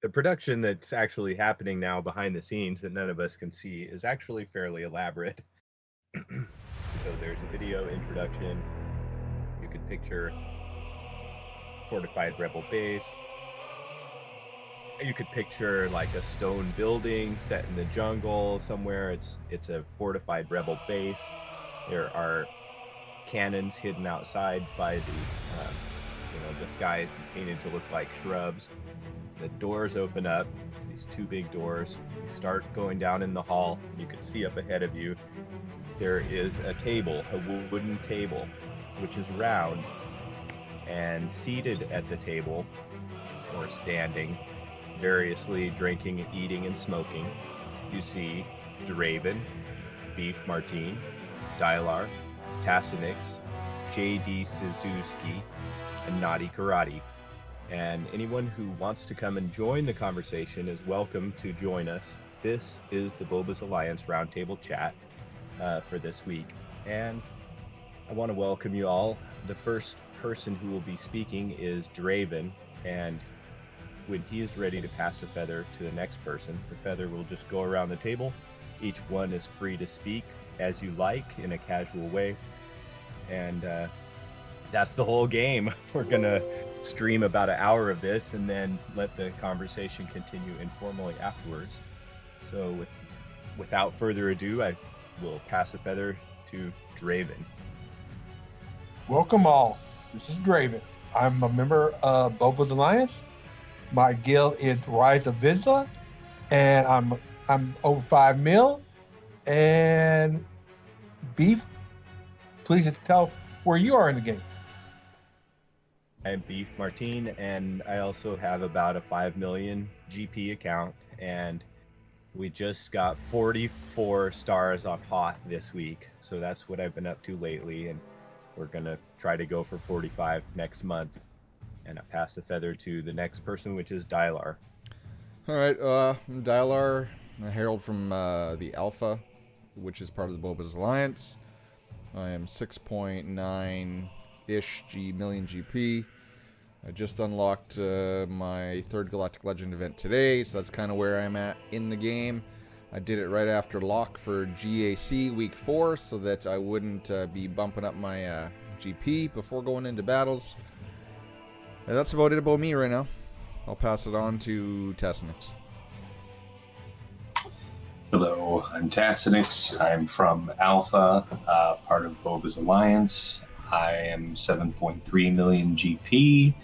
The production that's actually happening now behind the scenes that none of us can see is actually fairly elaborate. So there's a video introduction. You could picture fortified rebel base. You could picture like a stone building set in the jungle somewhere. It's a fortified rebel base. There are cannons hidden outside by the disguised and painted to look like shrubs. The doors open up, these two big doors. You start going down in the hall. You can see up ahead of you, there is a table, a wooden table, which is round. And seated at the table, or standing, variously drinking, eating, and smoking, you see Draven, Beef Martine, Dylar, Tessenix, J.D. Suzuki, and Naughty Karate. And anyone who wants to come and join the conversation is welcome to join us. This is the Boba's Alliance Roundtable Chat for this week. And I want to welcome you all. The first person who will be speaking is Draven, and when he is ready to pass the feather to the next person, the feather will just go around the table. Each one is free to speak as you like in a casual way. And that's the whole game. We're going to stream about an hour of this and then let the conversation continue informally afterwards. So without further ado, I will pass the feather to Draven. Welcome all. This is Draven. I'm a member of Boba's Alliance. My guild is Rise of Vizsla, and I'm over 5 mil. And Beef, please tell where you are in the game. I'm Beef Martine, and I also have about a 5 million GP account, and we just got 44 stars on Hoth this week, so that's what I've been up to lately, and we're gonna try to go for 45 next month. And I pass the feather to the next person, which is Dylar. All right, I'm Dylar, a herald from the Alpha, which is part of the Boba's Alliance. I am 6.9-ish million GP. I just unlocked my 3rd Galactic Legend event today, so that's kind of where I'm at in the game. I did it right after lock for GAC week 4, so that I wouldn't be bumping up my GP before going into battles. And that's about it about me right now. I'll pass it on to Tessenix. Hello, I'm Tessenix. I'm from Alpha, part of Boba's Alliance. I am 7.3 million GP.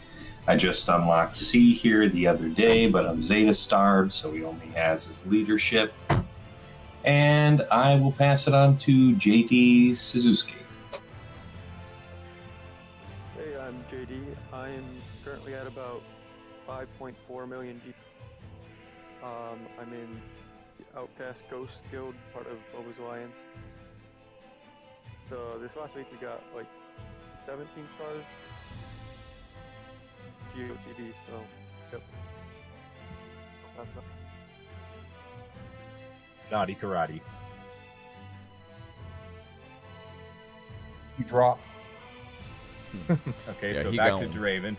I just unlocked C here the other day, but I'm Zeta starved, so he only has his leadership. And I will pass it on to JD Suzuki. Hey, I'm JD. I'm currently at about 5.4 million GP. I'm in the Outcast Ghost Guild, part of Boba's Alliance. So this last week we got like 17 stars. GOTB, so yep. That's not. Naughty Karate. You drop. Okay, Yeah, so he back going. to Draven.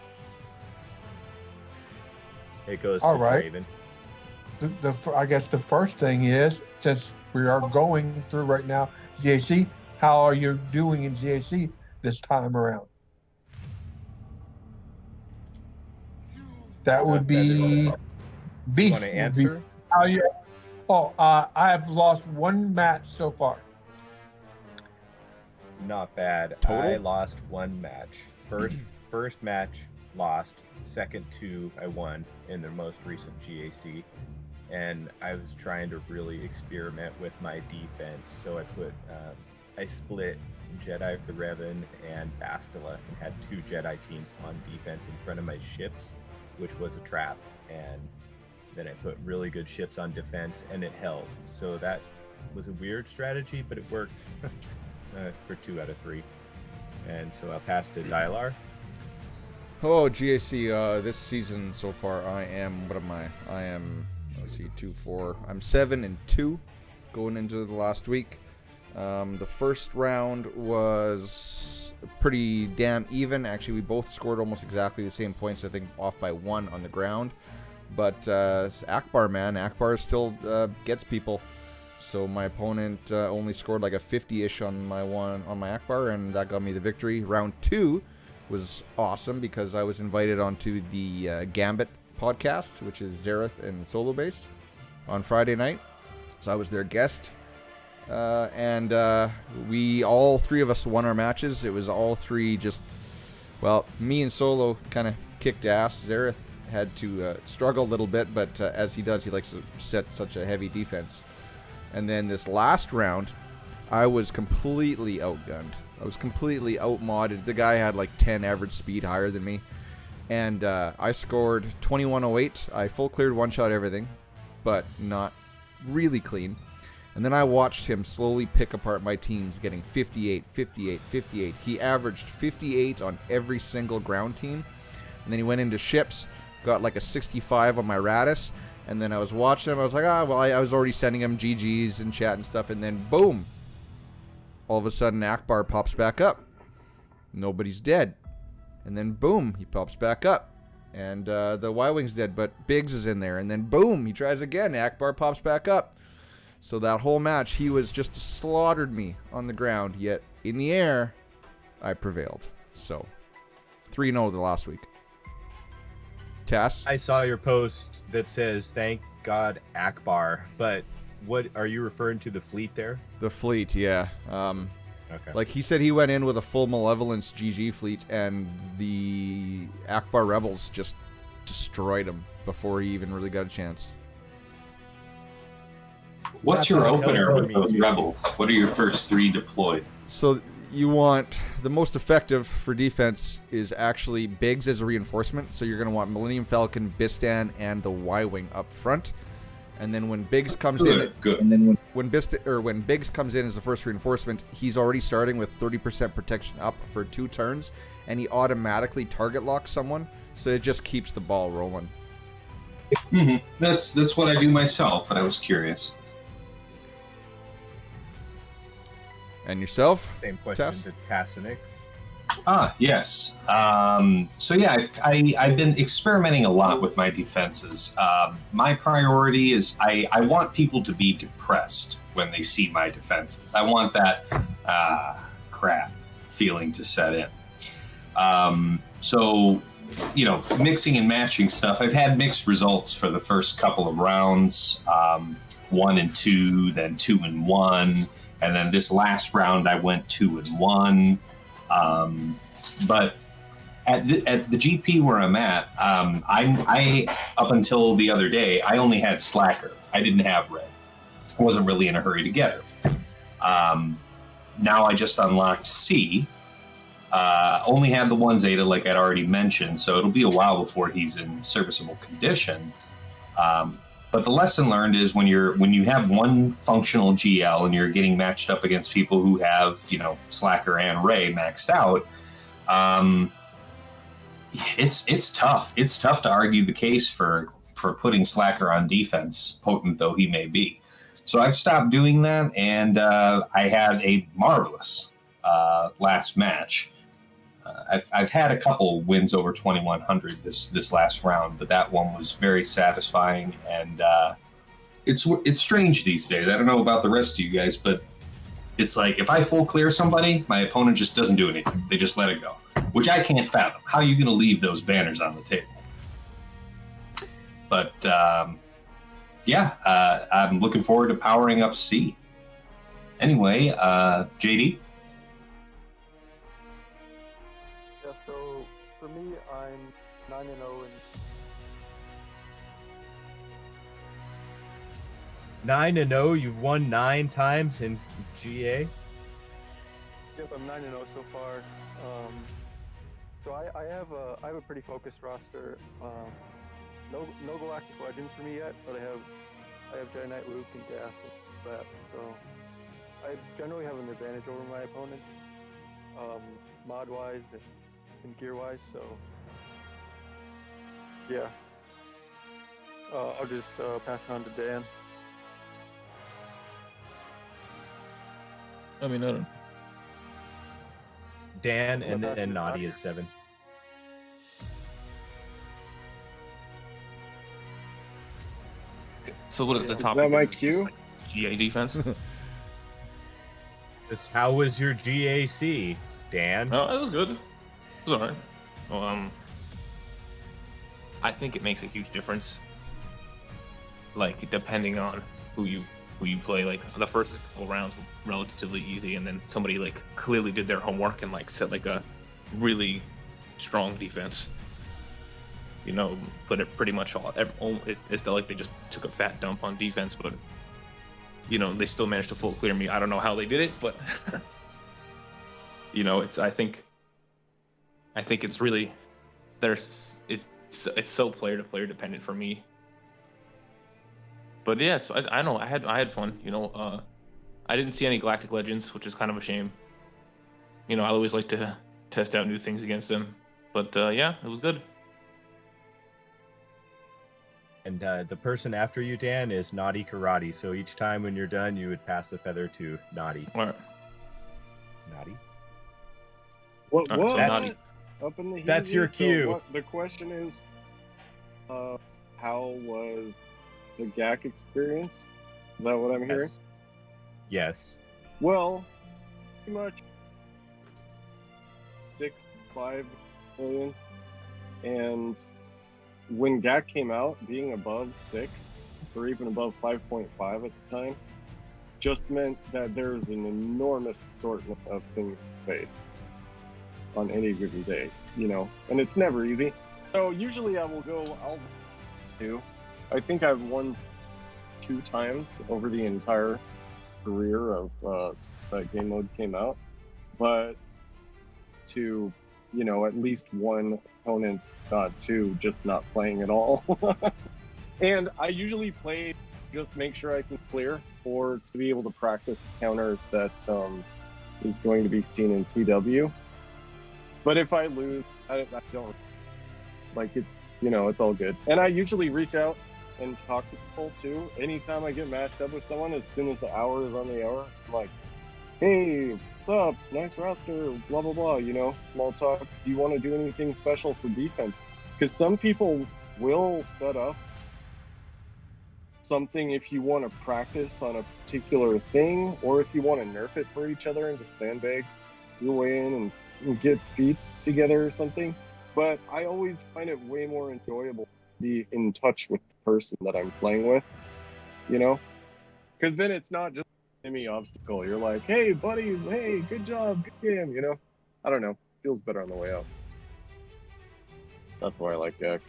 It goes All to right. Draven. I guess the first thing is, since we are going through right now GAC, how are you doing in GAC this time around? That would be Beef. You want to answer? How you? Oh, I have lost 1 match so far. Not bad. Total? I lost 1 match. First match lost. Second 2 I won in the most recent GAC. And I was trying to really experiment with my defense. So I split Jedi Revan and Bastila and had 2 Jedi teams on defense in front of my ships, which was a trap. And then I put really good ships on defense, and it held. So that was a weird strategy, but it worked for 2 out of 3. And so I'll pass to Dylar. Oh, GAC, this season so far, I am, what am I? I am, let's see, 2, 4, I'm 7-2 going into the last week. The first round was pretty damn even. Actually, we both scored almost exactly the same points, I think off by 1 on the ground. But Akbar, man, Akbar still gets people. So my opponent only scored like a 50-ish on my Akbar, and that got me the victory. Round 2 was awesome because I was invited onto the Gambit podcast, which is Zareth and Solo Base, on Friday night. So I was their guest. And we, all three of us, won our matches. It was all three just, well, me and Solo kind of kicked ass. Zareth had to struggle a little bit, but as he does, he likes to set such a heavy defense. And then this last round, I was completely outgunned. I was completely outmodded. The guy had like 10 average speed higher than me. And I scored 2108. I full cleared one-shot everything, but not really clean. And then I watched him slowly pick apart my teams, getting 58, 58, 58. He averaged 58 on every single ground team. And then he went into ships, got like a 65 on my Radis. And then I was watching him. I was like, well, I was already sending him GGs and chat and stuff. And then, boom, all of a sudden, Akbar pops back up. Nobody's dead. And then, boom, he pops back up. And the Y-Wing's dead, but Biggs is in there. And then, boom, he tries again. Akbar pops back up. So that whole match, he was just slaughtered me on the ground. Yet, in the air, I prevailed. So, 3-0 the last week. Tass? I saw your post that says, thank God Akbar, but what are you referring to, the fleet there? The fleet, yeah. Okay. Like, he said he went in with a full Malevolence GG fleet, and the Akbar rebels just destroyed him before he even really got a chance. What's That's your what opener Hell with those means. rebels? What are your first 3 deployed? So you want the most effective for defense is actually Biggs as a reinforcement. So you're going to want Millennium Falcon, Bistan, and the Y-Wing up front. And then when Biggs comes in, Good. and then when Biggs comes in as the first reinforcement, he's already starting with 30% protection up for 2 turns, and he automatically target locks someone. So it just keeps the ball rolling. Mm-hmm. That's what I do myself, but I was curious. And yourself? Same question Tass? to Tessenix. Yes. So yeah, I've been experimenting a lot with my defenses. My priority is I want people to be depressed when they see my defenses. I want that crap feeling to set in. So, you know, mixing and matching stuff. I've had mixed results for the first couple of rounds, 1 and 2, then 2 and 1. And then this last round, I went 2 and 1. But at the GP where I'm at, I up until the other day, I only had Slacker. I didn't have Red. I wasn't really in a hurry to get her. Now I just unlocked C. Only had the 1 Zeta, like I'd already mentioned, so it'll be a while before he's in serviceable condition. But the lesson learned is when you have one functional GL and you're getting matched up against people who have, you know, Slacker and Ray maxed out, it's tough. It's tough to argue the case for putting Slacker on defense, potent though he may be. So I've stopped doing that, and I had a marvelous last match. I've had a couple wins over 2100 this last round, but that one was very satisfying, and it's strange these days. I don't know about the rest of you guys, but it's like if I full clear somebody, my opponent just doesn't do anything. They just let it go, which I can't fathom. How are you going to leave those banners on the table? But I'm looking forward to powering up C. Anyway, JD? Yeah, so for me, I'm 9-0 and 9-0, you've won 9 times in GA. yep, I'm 9-0 so far. So I have a pretty focused roster. No Galactic Legends for me yet, but I have Jedi Knight, Luke, and Gas and that. So I generally have an advantage over my opponent, mod wise and gear wise. So yeah, I'll just pass it on to Dan. I mean, I don't. Dan and Well, then that's- Naughty is 7. So what is the Is topic? that my Is cue? just, like, GA defense? Just how was your GAC, Stan? Oh, it was good. It was alright. Well, I think it makes a huge difference. Like depending on who you play. Like the first couple rounds were relatively easy, and then somebody like clearly did their homework and like set like a really strong defense. You know, but it pretty much it felt like they just took a fat dump on defense, but you know they still managed to full clear me. I don't know how they did it, but you know, I think it's really it's so player to player dependent for me. But yeah, so I know I had fun. You know, I didn't see any Galactic Legends, which is kind of a shame. You know, I always like to test out new things against them. But yeah, it was good. And the person after you, Dan, is Naughty Karate. So each time when you're done, you would pass the feather to Naughty. All right. Naughty. What? Alright, so What? Naughty. Up in the That's your heezy? cue. So the question is, how was the GAC experience? Is that what I'm hearing? Yes. Well, pretty much 6-5 million, and when GAC came out, being above 6 or even above 5.5 at the time just meant that there's an enormous assortment of things to face on any given day, you know, and it's never easy. So usually I'll do. I think I've won 2 times over the entire career of that game mode came out, but to, you know, at least one opponent, not 2, just not playing at all. And I usually play just make sure I can clear or to be able to practice counter that is going to be seen in TW. But if I lose, I don't, like, it's, you know, it's all good. And I usually reach out and talk to people too. Anytime I get matched up with someone, as soon as the hour is on the hour, I'm like, hey, what's up? Nice roster, blah, blah, blah, you know, small talk. Do you want to do anything special for defense? Because some people will set up something if you want to practice on a particular thing, or if you want to nerf it for each other and just sandbag your way in and get feats together or something. But I always find it way more enjoyable to be in touch with the person that I'm playing with, you know? Because then it's not just any obstacle. You're like, hey, buddy, hey, good job, good game, you know? I don't know. Feels better on the way out. That's why I like GAC.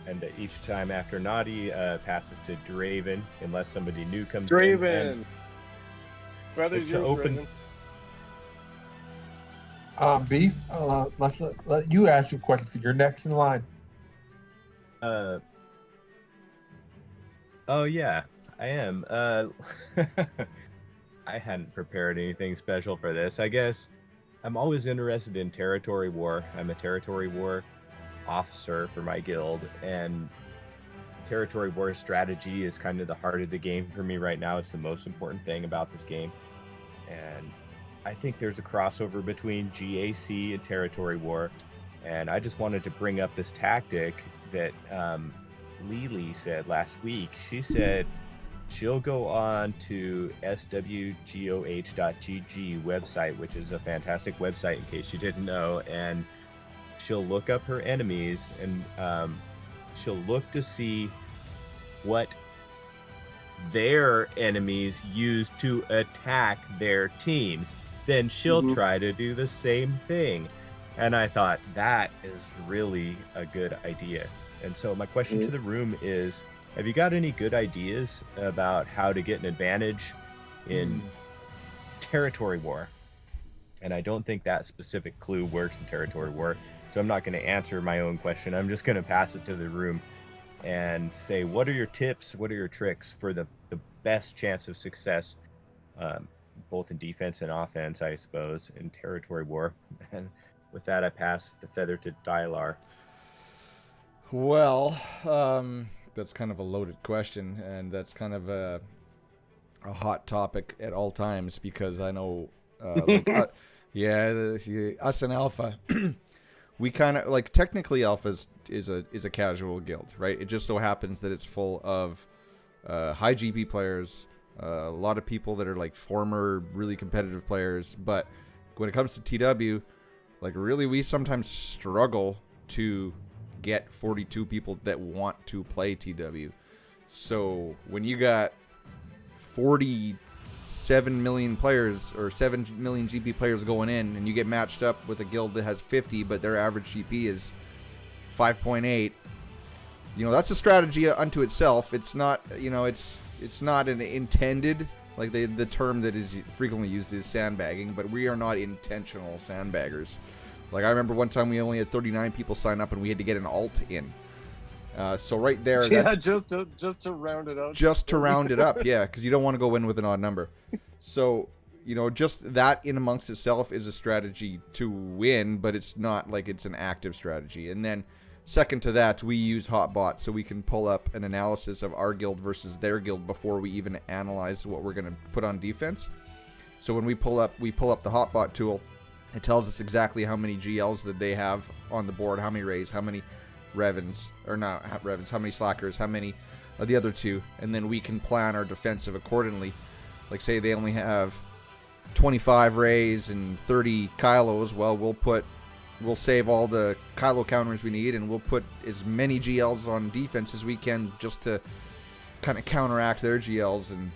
And each time after Naughty passes to Draven, unless somebody new comes Draven! in. Feathers it's to yours, open- Draven. Beef, let's let you ask your question because you're next in line. Oh yeah, I am. I hadn't prepared anything special for this. I guess I'm always interested in territory war. I'm a territory war officer for my guild, and territory war strategy is kind of the heart of the game for me right now. It's the most important thing about this game, and I think there's a crossover between GAC and territory war, and I just wanted to bring up this tactic that Lily said last week. She said she'll go on to swgoh.gg website, which is a fantastic website in case you didn't know, and she'll look up her enemies, and she'll look to see what their enemies use to attack their teams. Then she'll try to do the same thing. And I thought that is really a good idea. And so my question to the room is, have you got any good ideas about how to get an advantage in territory war? And I don't think that specific clue works in territory war. So I'm not going to answer my own question. I'm just going to pass it to the room and say, what are your tips? What are your tricks for the best chance of success, both in defense and offense, I suppose, in territory war? And with that, I pass the feather to Dylar. Well, that's kind of a loaded question, and that's kind of a hot topic at all times, because I know, us in Alpha, we kind of like technically Alpha is a casual guild, right? It just so happens that it's full of high GP players, a lot of people that are like former really competitive players. But when it comes to TW, like really we sometimes struggle to get 42 people that want to play TW. So when you got 47 million players or 7 million GP players going in, and you get matched up with a guild that has 50 but their average GP is 5.8, you know, that's a strategy unto itself. It's not, you know, it's not an intended, like the term that is frequently used is sandbagging, but we are not intentional sandbaggers. Like I remember one time we only had 39 people sign up and we had to get an alt in. So right there, yeah, just to round it out. Just to round it up, yeah, because you don't want to go in with an odd number. So, you know, just that in amongst itself is a strategy to win, but it's not like it's an active strategy. And then second to that, we use Hotbot so we can pull up an analysis of our guild versus their guild before we even analyze what we're going to put on defense. So when we pull up the Hotbot tool, it tells us exactly how many GLs that they have on the board, how many Rays, how many Revens, or not Revens, how many Slackers, how many of the other two, and then we can plan our defensive accordingly. Like say they only have 25 Rays and 30 Kylos, well we'll save all the Kylo counters we need and we'll put as many GLs on defense as we can just to kind of counteract their GLs. And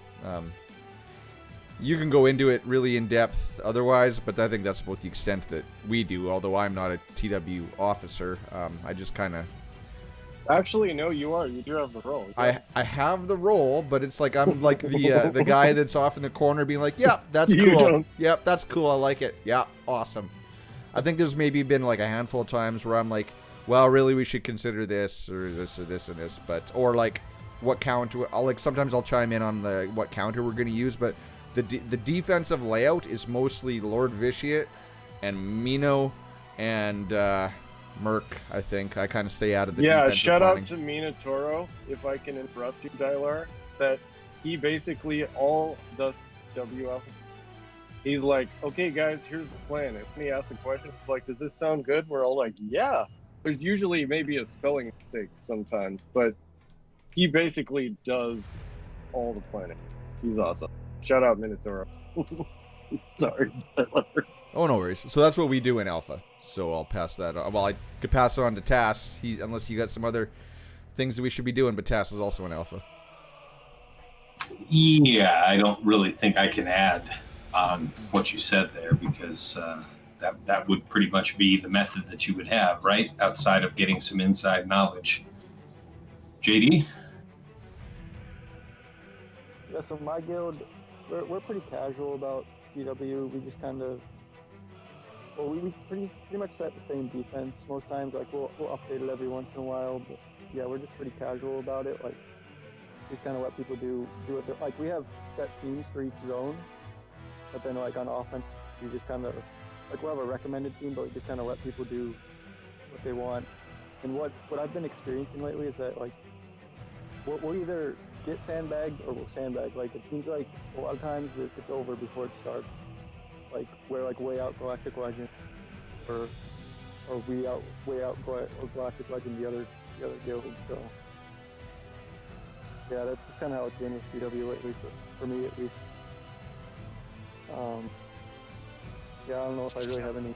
you can go into it really in depth otherwise, but I think that's about the extent that we do, although I'm not a TW officer. I just kind of... Actually, no, you are. You do have the role. I have the role, but it's like I'm like the guy that's off in the corner being like, yeah, that's You cool. don't. Yep, that's cool. I like it. Yeah, awesome. I think there's maybe been like a handful of times where I'm like, well, really, we should consider this or this or this and this, but or like what counter. Sometimes I'll chime in on the what counter we're going to use, but the defensive layout is mostly Lord Vitiate and Mino and Merc. I think I kind of stay out of the defensive shout planning. out to Minotauro, if I can interrupt you, Dylar, that he basically all does WF. He's like, okay, guys, here's the plan. If he asks a question, it's like, does this sound good? We're all like, yeah. There's usually maybe a spelling mistake sometimes, but he basically does all the planning. He's awesome. Shout out Minotauro. Sorry, Dylar. Oh, no worries. So that's what we do in Alpha. So I'll pass that on. Well, I could pass it on to Tass, unless you got some other things that we should be doing, but Tass is also in Alpha. Yeah, I don't really think I can add on what you said there, because that would pretty much be the method that you would have, right? Outside of getting some inside knowledge. JD? Yeah, so my guild, we're pretty casual about GW. We just kind of, well, we pretty much set the same defense most times. Like we'll update it every once in a while, but yeah, we're just pretty casual about it. Like we kind of let people do what they're like. We have set teams for each zone, but then like on offense, we just kind of like we'll have a recommended team, but we just kind of let people do what they want. And what I've been experiencing lately is that like we'll either get sandbagged or we'll sandbag. Like it seems like a lot of times it's over before it starts. Like we're like way out Galactic Legend, or we way out Galactic Legend the other guild. So yeah, that's just kind of how it's been with CW lately, for me at least. Yeah, I don't know if I really have any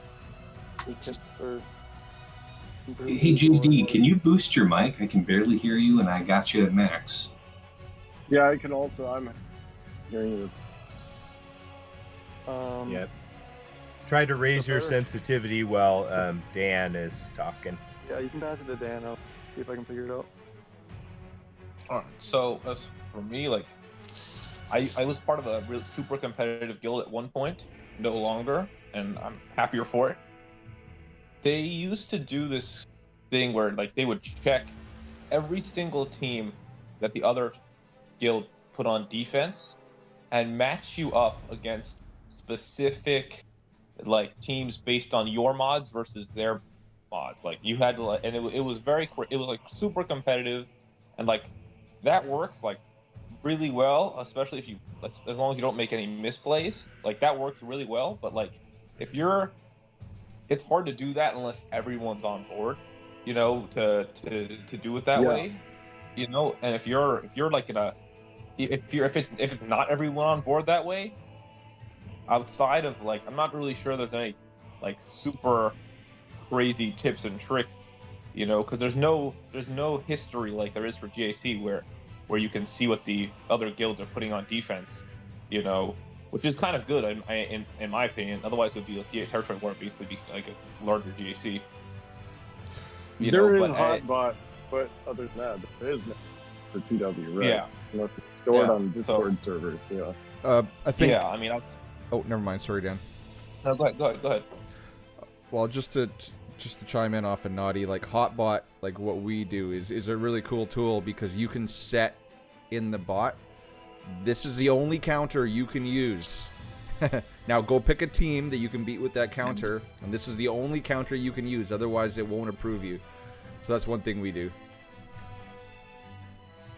tips for. Hey JD, can you boost your mic? I can barely hear you, and I got you at max. Yeah, I can also. I'm hearing you. Yep. Try to raise your sensitivity while Dan is talking. Yeah, you can pass it to Dan. I'll see if I can figure it out. Alright, so as for me, like, I was part of a real super competitive guild at one point, no longer, and I'm happier for it. They used to do this thing where, like, they would check every single team that the other guild put on defense and match you up against specific, like, teams based on your mods versus their mods. Like, you had to, like, and it was like super competitive, and like that works like really well, especially if you, as long as you don't make any misplays. Like that works really well. But like if you're it's hard to do that unless everyone's on board, you know, to do it that Yeah. way, you know. And if you're like if it's not everyone on board that way, outside of like, I'm not really sure there's any like super crazy tips and tricks, you know, because there's no history like there is for GAC where you can see what the other guilds are putting on defense, you know, which is kind of good in my opinion. Otherwise, it would be like territory war, basically be like a larger GAC. There is Hotbot, but other than that, there is no for TW, right? Yeah. Unless it's stored Yeah, on Discord servers. Yeah. I think. Yeah, I mean, Oh, never mind. Sorry, Dan. no, go ahead. Well, just to chime in off of Naughty, like Hotbot, like what we do is a really cool tool because you can set in the bot, this is the only counter you can use. Now go pick a team that you can beat with that counter, and this is the only counter you can use, otherwise it won't approve you. So that's one thing we do.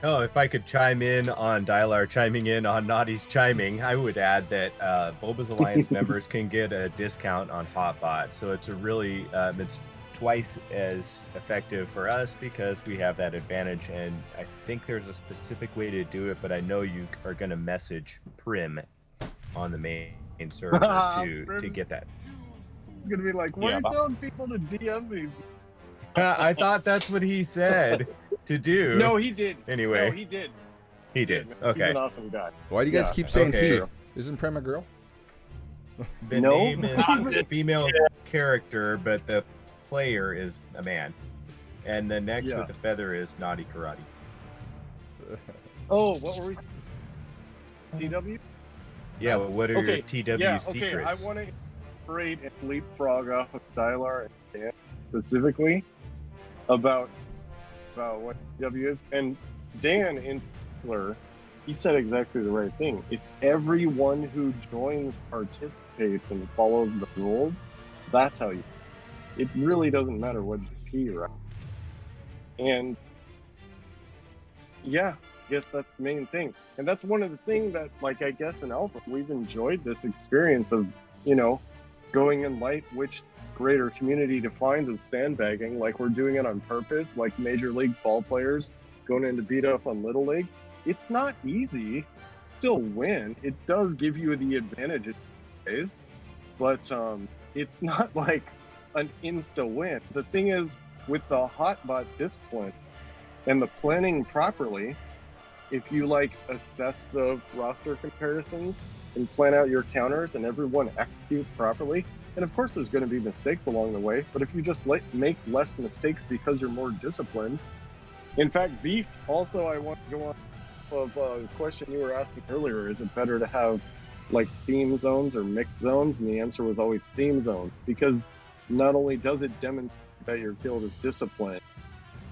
Oh, if I could chime in on Dylar chiming in on Naughty's chiming, I would add that Boba's Alliance members can get a discount on Hotbot. So it's a really, it's twice as effective for us because we have that advantage. And I think there's a specific way to do it, but I know you are going to message Prim on the main server to get that. It's gonna be like, what are you telling people to DM me? I thought that's what he said to do. No, he did. Anyway. No, he did. He did. Okay. He's an awesome guy. Why do you guys Yeah, keep saying okay. he? Isn't Prem a girl? The name is a female character, but the player is a man. And the next with the feather is Naughty Karate. Oh, what were we? TW? Yeah, well, what are your TW yeah, secrets? Okay, I want to separate and leapfrog off of Dylar and Dan specifically about what TW is. And Dan, in particular, he said exactly the right thing. If everyone who joins participates and follows the rules, that's how you. It really doesn't matter what GP you're at. And yeah, I guess that's the main thing. And that's one of the things that, like, I guess in Alpha, we've enjoyed this experience of, you know, going in light, which greater community defines as sandbagging, like we're doing it on purpose, like Major League ball players going in to beat up on Little League. It's not easy. Still win. It does give you the advantage in ways, but it's not like an insta win. The thing is, with the Hotbot discipline and the planning properly, if you like assess the roster comparisons and plan out your counters and everyone executes properly, and of course there's going to be mistakes along the way, but if you just make less mistakes because you're more disciplined. In fact, Beef, also I want to go on of a question you were asking earlier, is it better to have like theme zones or mixed zones? And the answer was always theme zones, because not only does it demonstrate that your guild is disciplined,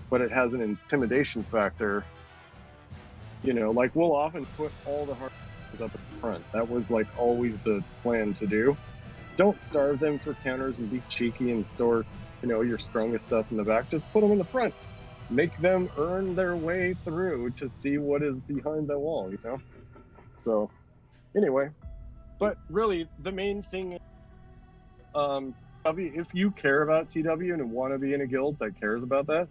but it has an intimidation factor. You know, like we'll often put all the hard up at the front. That was like always the plan to do. Don't starve them for counters and be cheeky and store, you know, your strongest stuff in the back. Just put them in the front. Make them earn their way through to see what is behind the wall, you know? So, anyway. But really, the main thing is, if you care about TW and want to be in a guild that cares about that,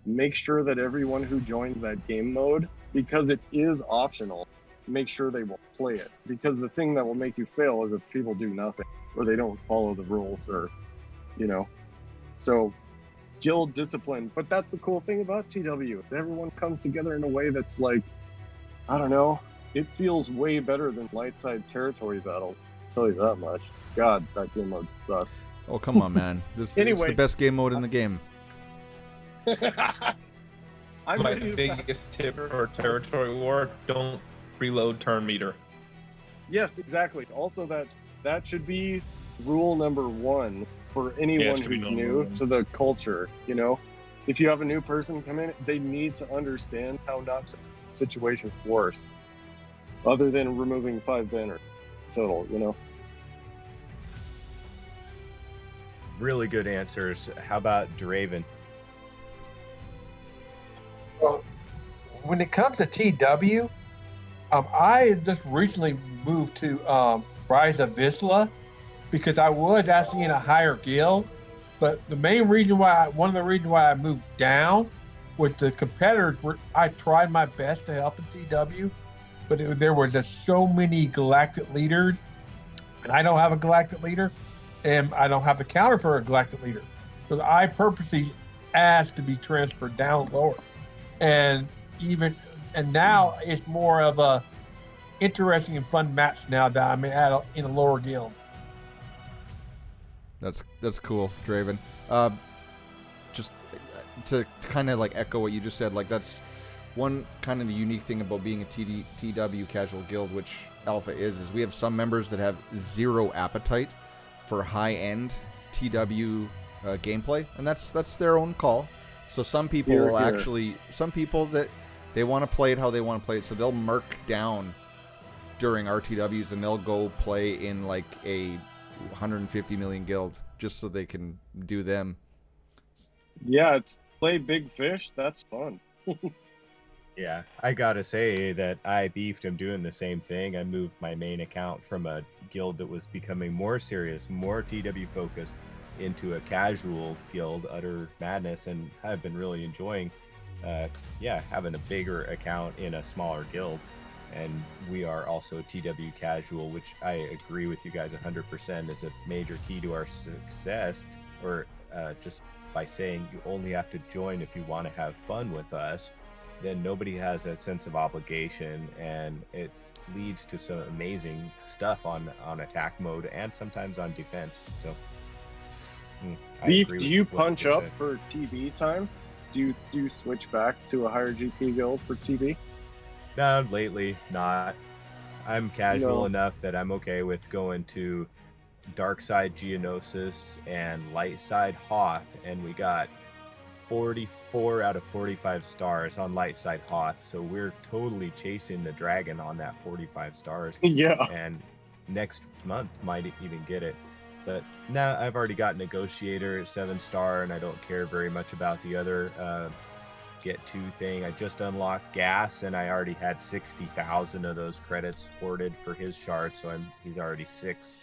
make sure that everyone who joins that game mode, because it is optional, make sure they will play it. Because the thing that will make you fail is if people do nothing, or they don't follow the rules, or, you know. So, guild discipline. But that's the cool thing about TW. Everyone comes together in a way that's like, I don't know, it feels way better than light side territory battles. I'll tell you that much. God, that game mode sucks. Oh, come on, man. This is the best game mode in the game. My biggest tip for territory war: don't preload turn meter. Yes, exactly. Also, that should be rule number one for anyone who's new to the culture. You know, if you have a new person come in, they need to understand how not to make the situation worse, other than removing 5 banners total. You know. Really good answers. How about Draven? Well, when it comes to TW, I just recently moved to Rise of Vizsla because I was actually in a higher guild. But the main reason why, one of the reasons why I moved down was the competitors were, I tried my best to help in TW, but there was just so many galactic leaders, and I don't have a galactic leader, and I don't have the counter for a galactic leader. So I purposely asked to be transferred down lower. And now it's more of a interesting and fun match now that I'm in a lower guild. That's cool, Draven. Just to kind of like echo what you just said, like that's one kind of the unique thing about being a TW casual guild, which Alpha is we have some members that have zero appetite for high-end TW gameplay, and that's their own call. So some people will actually, some people that they want to play it how they want to play it, so they'll murk down during RTWs and they'll go play in like a 150 million guild just so they can do them. Yeah, it's play big fish. That's fun. Yeah, I gotta say that I beefed him doing the same thing. I moved my main account from a guild that was becoming more serious, more TW focused, into a casual guild, Utter Madness, and I've been really enjoying having a bigger account in a smaller guild. And we are also TW casual, which I agree with you guys 100% is a major key to our success, or just by saying you only have to join if you want to have fun with us, then nobody has that sense of obligation, and it leads to some amazing stuff on attack mode and sometimes on defense. So do you punch up for TB time? Do you switch back to a higher GP guild for TB? No, lately not. I'm casual enough that I'm okay with going to Dark Side Geonosis and Light Side Hoth, and we got 44 out of 45 stars on Light Side Hoth, so we're totally chasing the dragon on that 45 stars. Yeah. And next month might even get it. But now I've already got Negotiator at 7-star, and I don't care very much about the other Get 2 thing. I just unlocked Gas, and I already had 60,000 of those credits hoarded for his shard, so he's already 6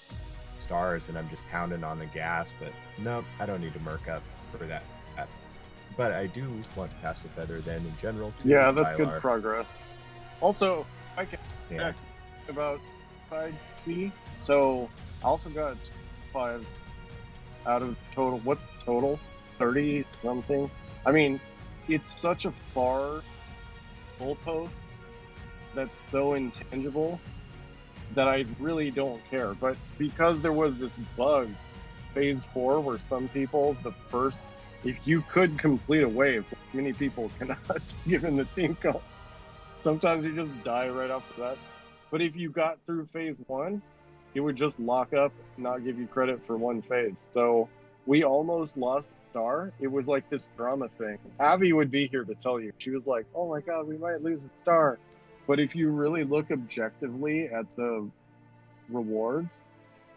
stars, and I'm just pounding on the Gas. But no, I don't need to merc up for that. But I do want to pass the feather then in general. Yeah, that's good progress. Also, I can talk about 5C. So Alpha got 5 out of total. What's the total? 30 something. I mean, it's such a far goalpost that's so intangible that I really don't care. But because there was this bug, phase 4, where some people, if you could complete a wave, many people cannot, given the team count. Sometimes you just die right after that. But if you got through phase 1, it would just lock up and not give you credit for one phase. So we almost lost a star. It was like this drama thing. Abby would be here to tell you. She was like, oh my God, we might lose a star. But if you really look objectively at the rewards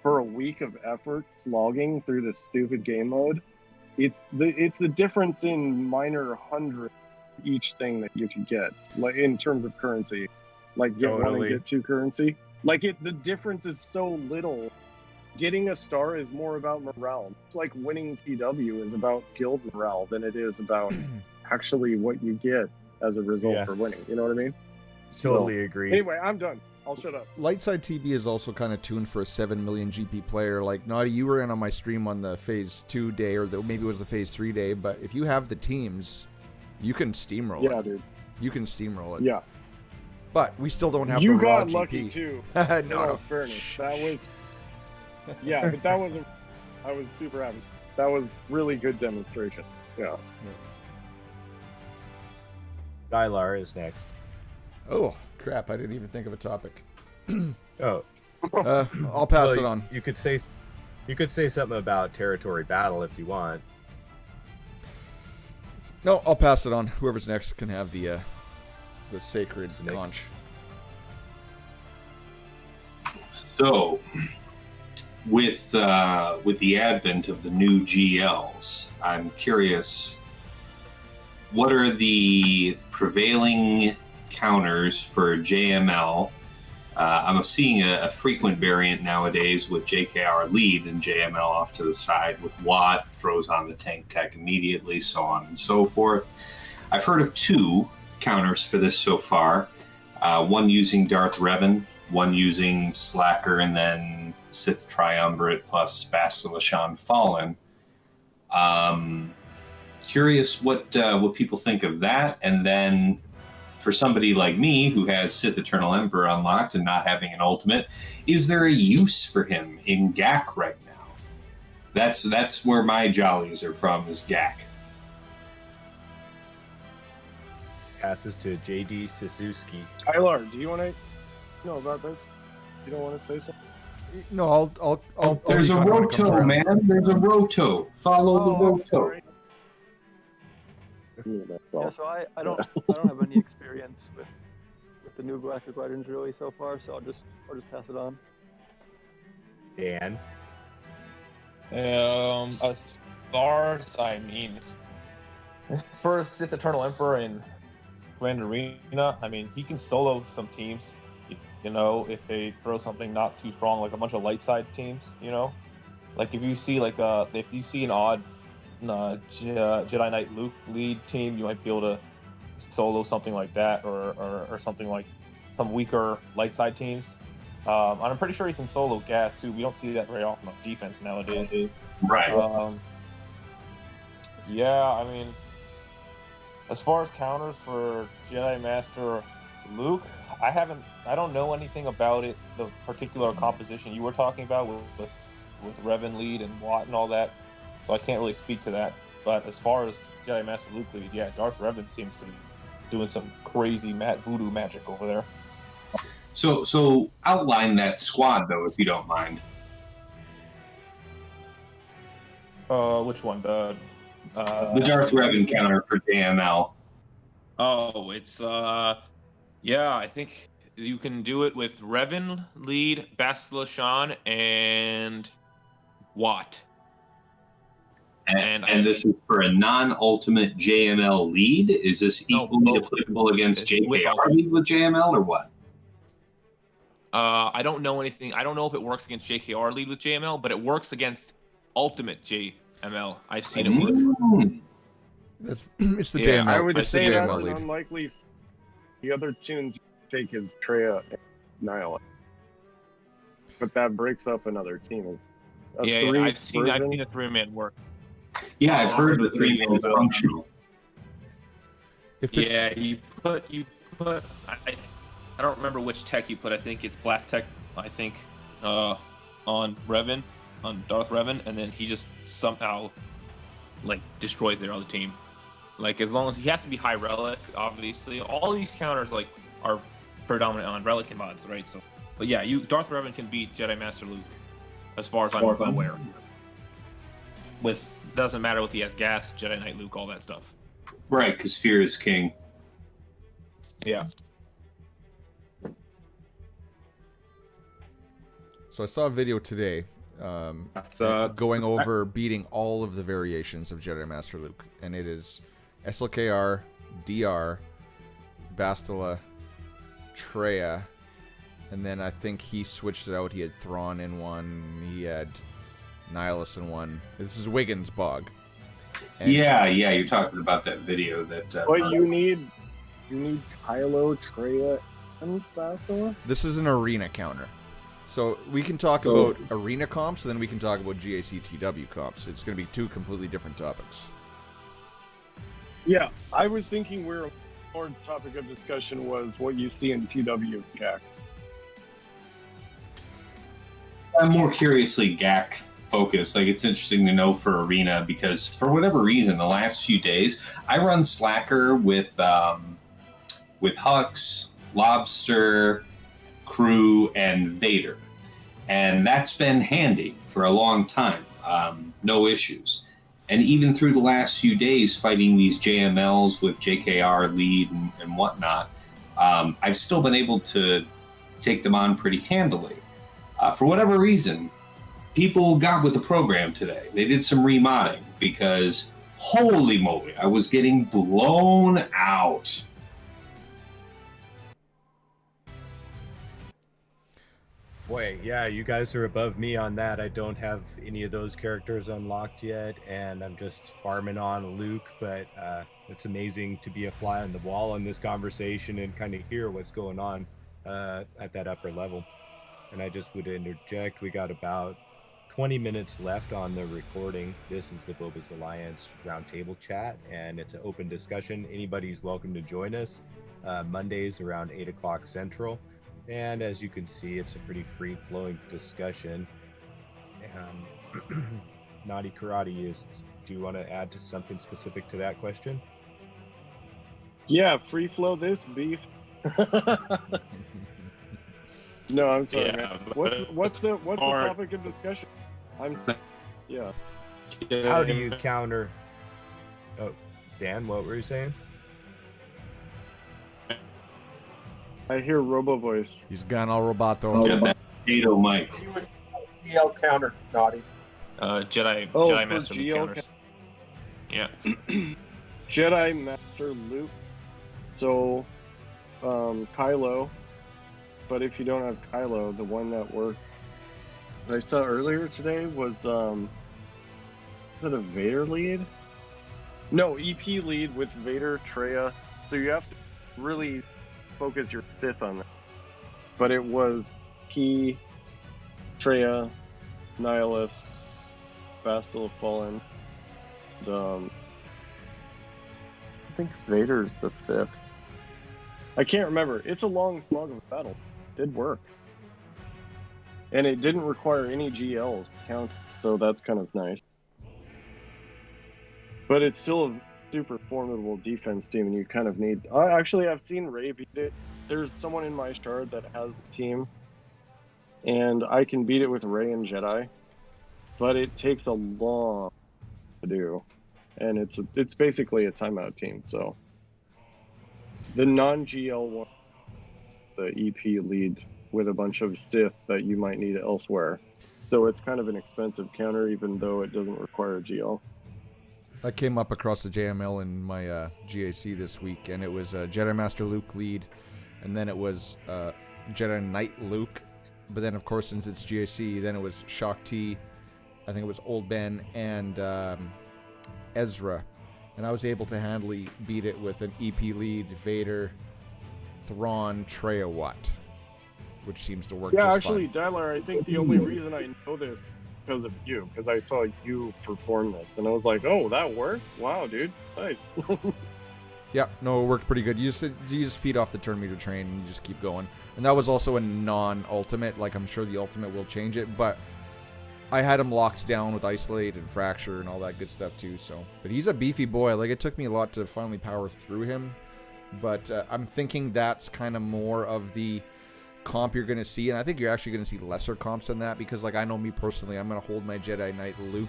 for a week of effort slogging through this stupid game mode, it's the difference in minor hundred each thing that you can get, like in terms of currency, like get 1 and get 2 currency. Like the difference is so little. Getting a star is more about morale. It's like winning TW is about guild morale than it is about actually what you get as a result for winning. You know what I mean? Totally agree. Anyway, I'm done. I'll shut up. Lightside TB is also kind of tuned for a 7 million GP player. Like, Naughty, you were in on my stream on the Phase 2 day, or maybe it was the Phase 3 day, but if you have the teams, you can steamroll it. Yeah, dude. You can steamroll it. Yeah. But we still don't have the raw got GP. Lucky, too. No, fairness. That was... Yeah, but that wasn't... I was super happy. That was really good demonstration. Yeah. Dylar is next. Oh, crap. I didn't even think of a topic. Oh. I'll pass it on. You could say something about territory battle if you want. No, I'll pass it on. Whoever's next can have the sacred conch. So, with the advent of the new GLs, I'm curious, what are the prevailing counters for JML I'm seeing a frequent variant nowadays with JKR lead and JML off to the side with Watt, throws on the tank tech immediately, so on and so forth. I've heard of 2 counters for this so far. One using Darth Revan, one using Slacker, and then Sith Triumvirate plus Bastila Shan Fallen. Curious what people think of that, and then for somebody like me who has Sith Eternal Emperor unlocked and not having an ultimate, is there a use for him in GAC right now? That's where my jollies are from, is GAC. Passes to JD Sisuski. Tyler, do you want to know about this? You don't want to say something? No, I'll There's a talk when it comes roto, around. man. There's a roto. Follow the I'm roto. sorry. Yeah, that's Yeah, all. so I don't have any experience with the new Galactic Legends really so far, so I'll just pass it on. Dan. As far as for Sith Eternal Emperor in Grand Arena, he can solo some teams. You know, if they throw something not too strong, like a bunch of light side teams. You know, like if you see if you see an odd Jedi Knight Luke lead team, you might be able to solo something like that, or something like some weaker light side teams. And I'm pretty sure he can solo gas too. We don't see that very often on defense nowadays. Right. Yeah, as far as counters for Jedi Master Luke, I don't know anything about it, the particular composition you were talking about with Revan lead and Watt and all that, so I can't really speak to that. But as far as Jedi Master Luke lead, yeah, Darth Revan seems to be doing some crazy voodoo magic over there. So outline that squad though, if you don't mind. Which one? The Darth Revan counter for JML. Oh, it's yeah, I think you can do it with Revan lead, Bastila Shan, and Watt. And this is for a non-ultimate JML lead? Is this equally applicable against JKR lead with JML or what? I don't know anything. I don't know if it works against JKR lead with JML, but it works against ultimate JML. I've seen it work. It's the Yeah, JML. I would it's the say JML that's an lead. unlikely. The other tunes you take is Treya and Nihil. But that breaks up another team. I've seen a 3-man work. Yeah, I've heard the 3-man functional. If it's, Yeah, you put. I don't remember which tech you put. I think it's blast tech. I think on Revan, on Darth Revan, and then he just somehow destroys their other team. As long as he has to be high relic, obviously. All these counters are predominant on relic and mods, right? So, but yeah, Darth Revan can beat Jedi Master Luke, as far as I'm aware. Doesn't matter if he has gas, Jedi Knight Luke, all that stuff. Right, because fear is king. Yeah. so I saw a video today going over beating all of the variations of Jedi Master Luke, and it is SLKR, DR, Bastila, Treya, and then I think he switched it out. He had Thrawn in one, he had Nihilus in one. This is Wiggins Bog. And Yeah, you're talking about that video that... But you need Kylo, Treya, and Bastila? This is an arena counter. So we can talk about arena comps, and then we can talk about GAC-TW comps. It's going to be 2 completely different topics. Yeah, I was thinking our topic of discussion was what you see in TW GAC. I'm more curiously GAC focused. It's interesting to know for Arena because for whatever reason, the last few days, I run Slacker with Hux, Lobster, Crew, and Vader. And that's been handy for a long time. No issues. And even through the last few days fighting these JMLs with JKR lead and whatnot, I've still been able to take them on pretty handily. For whatever reason, people got with the program today. They did some remodding because, holy moly, I was getting blown out. Boy, yeah, you guys are above me on that. I don't have any of those characters unlocked yet, and I'm just farming on Luke, but it's amazing to be a fly on the wall in this conversation and kind of hear what's going on at that upper level. And I just would interject, we got about 20 minutes left on the recording. This is the Boba's Alliance Roundtable Chat, and it's an open discussion. Anybody's welcome to join us. Mondays around 8 o'clock Central. And as you can see, it's a pretty free-flowing discussion. Naughty Karate, do you want to add to something specific to that question? Yeah, free flow this beef. No, I'm sorry, man. What's the topic of discussion? Yeah. How do you counter? Oh, Dan, what were you saying? I hear Robo voice. He's gone all roboto. Get that potato mic. He was GL counter, Naughty. Jedi for Master Luke GL counters. Yeah. Jedi Master Luke. So, Kylo. But if you don't have Kylo, the one that worked that I saw earlier today was is it a Vader lead? No, EP lead with Vader, Traya. So you have to really focus your Sith on that. But it was P, Traya, Nihilus, Bastille Fallen. And, I think Vader's the 5th. I can't remember. It's a long slog of a battle. It did work. And it didn't require any GLs to count, so that's kind of nice. But it's still a super formidable defense team, and you kind of need... I've seen Ray beat it. There's someone in my shard that has the team, and I can beat it with Ray and Jedi, but it takes a long to do, and it's basically a timeout team, so... The non-GL one, the EP lead with a bunch of Sith that you might need elsewhere. So it's kind of an expensive counter, even though it doesn't require a GL. I came up across the JML in my GAC this week, and it was Jedi Master Luke lead, and then it was Jedi Knight Luke, but then of course since it's GAC, then it was Shock T, I think it was Old Ben, and Ezra. And I was able to handily beat it with an EP lead, Vader, Thrawn, Traya Watt, which seems to work Yeah, just actually, fine. Dylar, I think the only reason I know this is because of you, because I saw you perform this, and I was like, oh, that works? Wow, dude, nice. Yeah, no, it worked pretty good. You just feed off the turn meter train and you just keep going. And that was also a non-ultimate. Like, I'm sure the ultimate will change it, but I had him locked down with Isolate and Fracture and all that good stuff too. So, but he's a beefy boy. Like, it took me a lot to finally power through him, but I'm thinking that's kind of more of the comp you're going to see, and I think you're actually going to see lesser comps than that, because like I know me personally, I'm going to hold my Jedi Knight Luke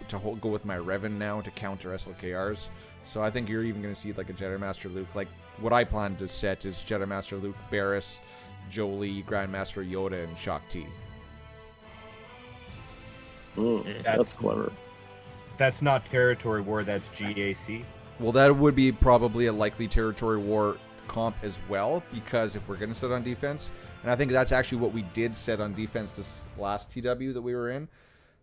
to go with my Revan now to counter SLKRs. So I think you're even going to see like a Jedi Master Luke. Like what I plan to set is Jedi Master Luke, Barriss, Jolie, Grandmaster Yoda, and Shock T. That's clever. That's not Territory War, that's GAC. Well, that would be probably a likely Territory War comp as well, because if we're going to set on defense, and I think that's actually what we did set on defense this last TW that we were in,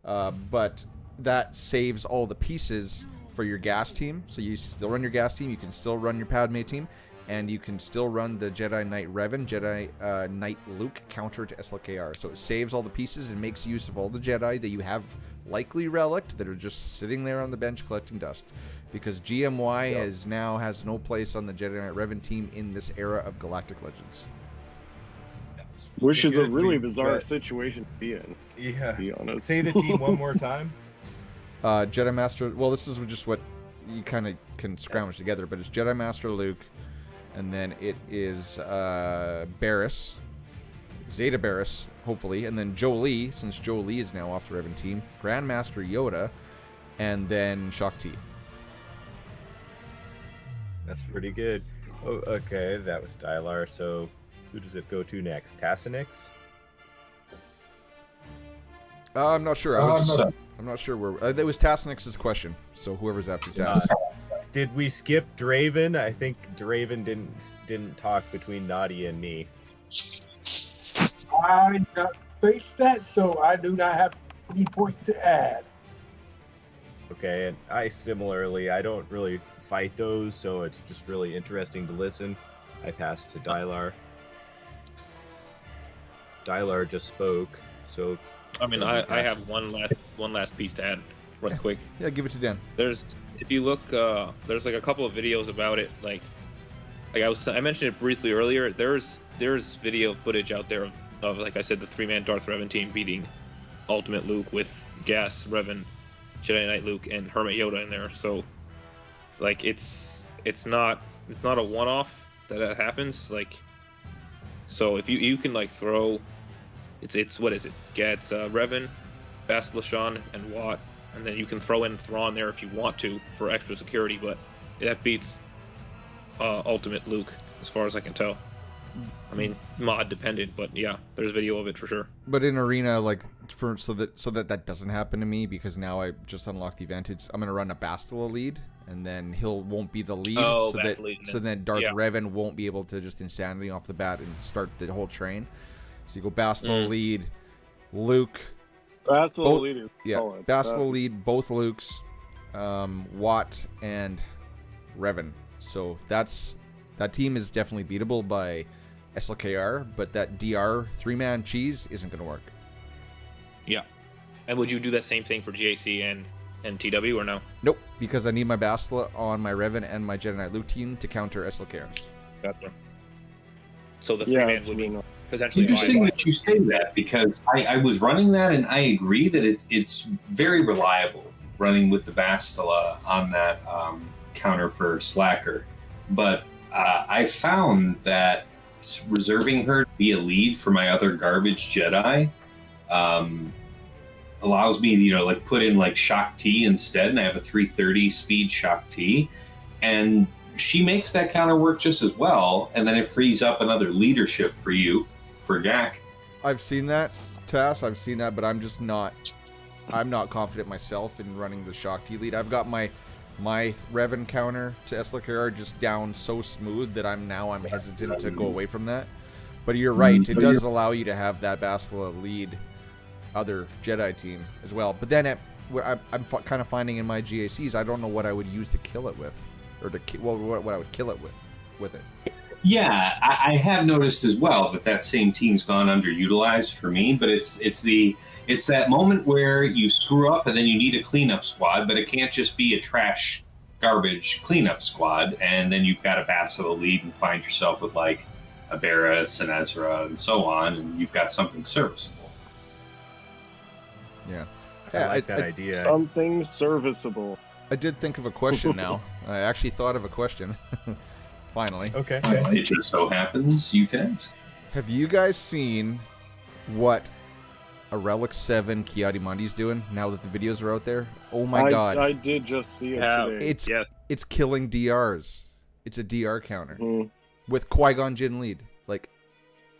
but that saves all the pieces for your gas team. So you still run your gas team, you can still run your Padme team, and you can still run the Jedi Knight Revan, Jedi Knight Luke counter to SLKR. So it saves all the pieces and makes use of all the Jedi that you have likely relicked that are just sitting there on the bench collecting dust. Because GMY has no place on the Jedi Knight Revan team in this era of Galactic Legends. Which is a really bizarre situation to be in. Yeah. To be honest. Say the team one more time. Jedi Master... Well, this is just what you kind of can scrounge together, but it's Jedi Master Luke, and then it is Barriss, Zeta Barriss, hopefully, and then Jolie, since Jolie is now off the Revan team, Grandmaster Yoda, and then Shock T. That's pretty good. Oh, okay, that was Dylar. So who does it go to next? Tassenix? I'm not sure. I'm not sure where... it was Tassenix's question, so whoever's after Tass. Did we skip Draven? I think Draven didn't talk between Naughty and me. I did not face that, so I do not have any point to add. Okay, and I similarly, I don't really fight those, so it's just really interesting to listen. I pass to Dylar. Dylar just spoke, so I mean, I have one last piece to add, real quick. Yeah, give it to Dan. If you look, there's like a couple of videos about it. Like I mentioned it briefly earlier. There's video footage out there of like I said, the 3-man Darth Revan team beating Ultimate Luke with Gas, Revan, Jedi Knight Luke, and Hermit Yoda in there. So, like, it's not a one-off that happens. Like, so if you can like throw, it's what is it? Yeah, it's Revan, Bastila Shan, and Watt, and then you can throw in Thrawn there if you want to for extra security. But that beats Ultimate Luke as far as I can tell. I mean, mod dependent, but yeah, there's video of it for sure. But in arena, like so that doesn't happen to me, because now I just unlocked the advantage. I'm gonna run a Bastila lead, and then won't be the lead. Oh, so then Darth Revan won't be able to just insanity off the bat and start the whole train. So you go Bastila lead, Luke. Bastila lead is Bastila lead, both Lukes, Watt and Revan. So that team is definitely beatable by SLKR, but that DR 3-man cheese isn't going to work. Yeah. And would you do that same thing for GAC and TW or no? Nope, because I need my Bastila on my Revan and my Jedi Knight Luke team to counter SLKRs. Gotcha. So the 3-man would be potentially interesting viable. that you say that, because I was running that, and I agree that it's very reliable running with the Bastila on that counter for Slacker. But I found that reserving her to be a lead for my other garbage Jedi allows me to, like, put in like Shock T instead, and I have a 330 speed Shock T, and she makes that counter work just as well, and then it frees up another leadership for you for GAC. I've seen that, Tass. I've seen that, but I'm not confident myself in running the Shock T lead. I've got my Revan counter to SLKR just down so smooth that I'm hesitant to go away from that. But you're right, it does allow you to have that Bastila lead other Jedi team as well. But then I'm kind of finding in my GACs, I don't know what I would use to kill it with, or what I would kill it with it. Yeah, I have noticed as well that same team's gone underutilized for me, but it's that moment where you screw up and then you need a cleanup squad, but it can't just be a trash garbage cleanup squad, and then you've got to pass to the lead and find yourself with like a Barris and Ezra and so on, and you've got something serviceable. Yeah. I like that idea. Something serviceable. I did think of a question now. I actually thought of a question. Finally. Okay. It just so happens you can ask. Have you guys seen what a Relic 7 Ki-Adi-Mundi's doing now that the videos are out there? Oh my god. I did just see it today. It's killing DRs. It's a DR counter. Mhm. With Qui-Gon Jinn lead. Like,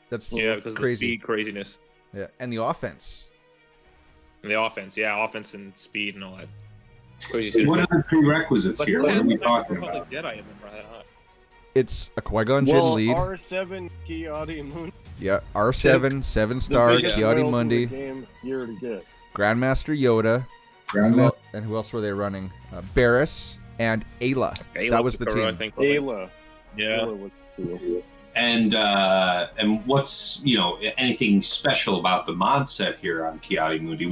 that's because crazy. of the speed craziness. Yeah, and the offense. And the offense, offense and speed and all that. Crazy. What are the prerequisites here? What are we talking about? Jedi, I remember that. It's a Qui-Gon Jinn lead. R7 Ki-Adi-Mundi. Yeah, R7, 7-star Ki-Adi-Mundi. Game here to get. Grandmaster Yoda. And who else were they running? Barris and Ayla. That was the team. Ayla. Yeah. Ayla was cool. And what's anything special about the mod set here on Ki-Adi-Mundi?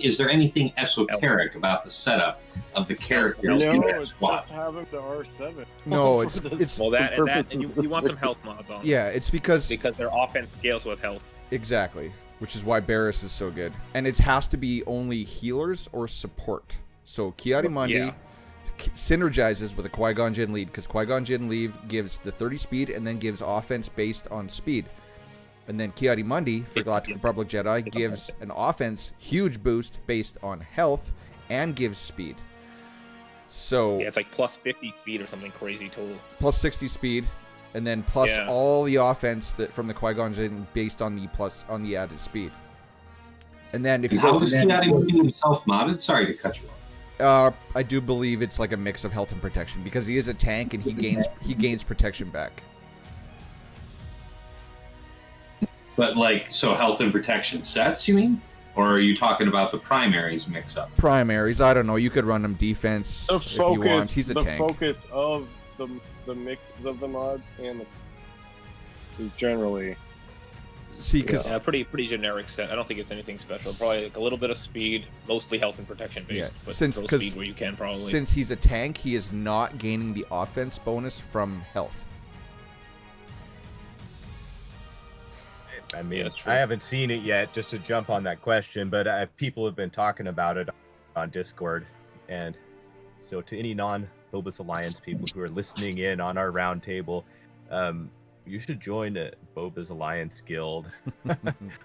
Is there anything esoteric about the setup of the characters in that it's squad? just having the R7. No, it's Well, and you want them health mods on. Yeah, it's because their offense scales with health. Exactly, which is why Barris is so good. And it has to be only healers or support. So Ki-Adi-Mundi synergizes with a Qui-Gon Jinn lead, because Qui-Gon Jinn lead gives the 30 speed and then gives offense based on speed. And then Ki-Adi-Mundi for Galactic Republic Jedi gives an offense huge boost based on health and gives speed. So it's like plus 50 speed or something crazy total. Plus 60 speed, and then plus all the offense that from the Qui-Gon Jinn based on the added speed. And then if you how is Ki-Adi-Mundi himself modded? Sorry to cut you off. I do believe it's like a mix of health and protection, because he is a tank and he gains protection back. But like, so health and protection sets, you mean? Or are you talking about the primaries mix-up? Primaries, I don't know. You could run him defense The if you want. He's a the tank. focus of the mixes of the mods and is generally See, because Yeah, pretty generic set. I don't think it's anything special. Probably like a little bit of speed, mostly health and protection based. Yeah, But since- throw 'cause speed where you can probably. since he's a tank, he is not gaining the offense bonus from health. I mean, Yeah, that's true. I haven't seen it yet, just to jump on that question, but people have been talking about it on Discord. And so to any non-Phobos Alliance people who are listening in on our round table, you should join a Boba's Alliance guild.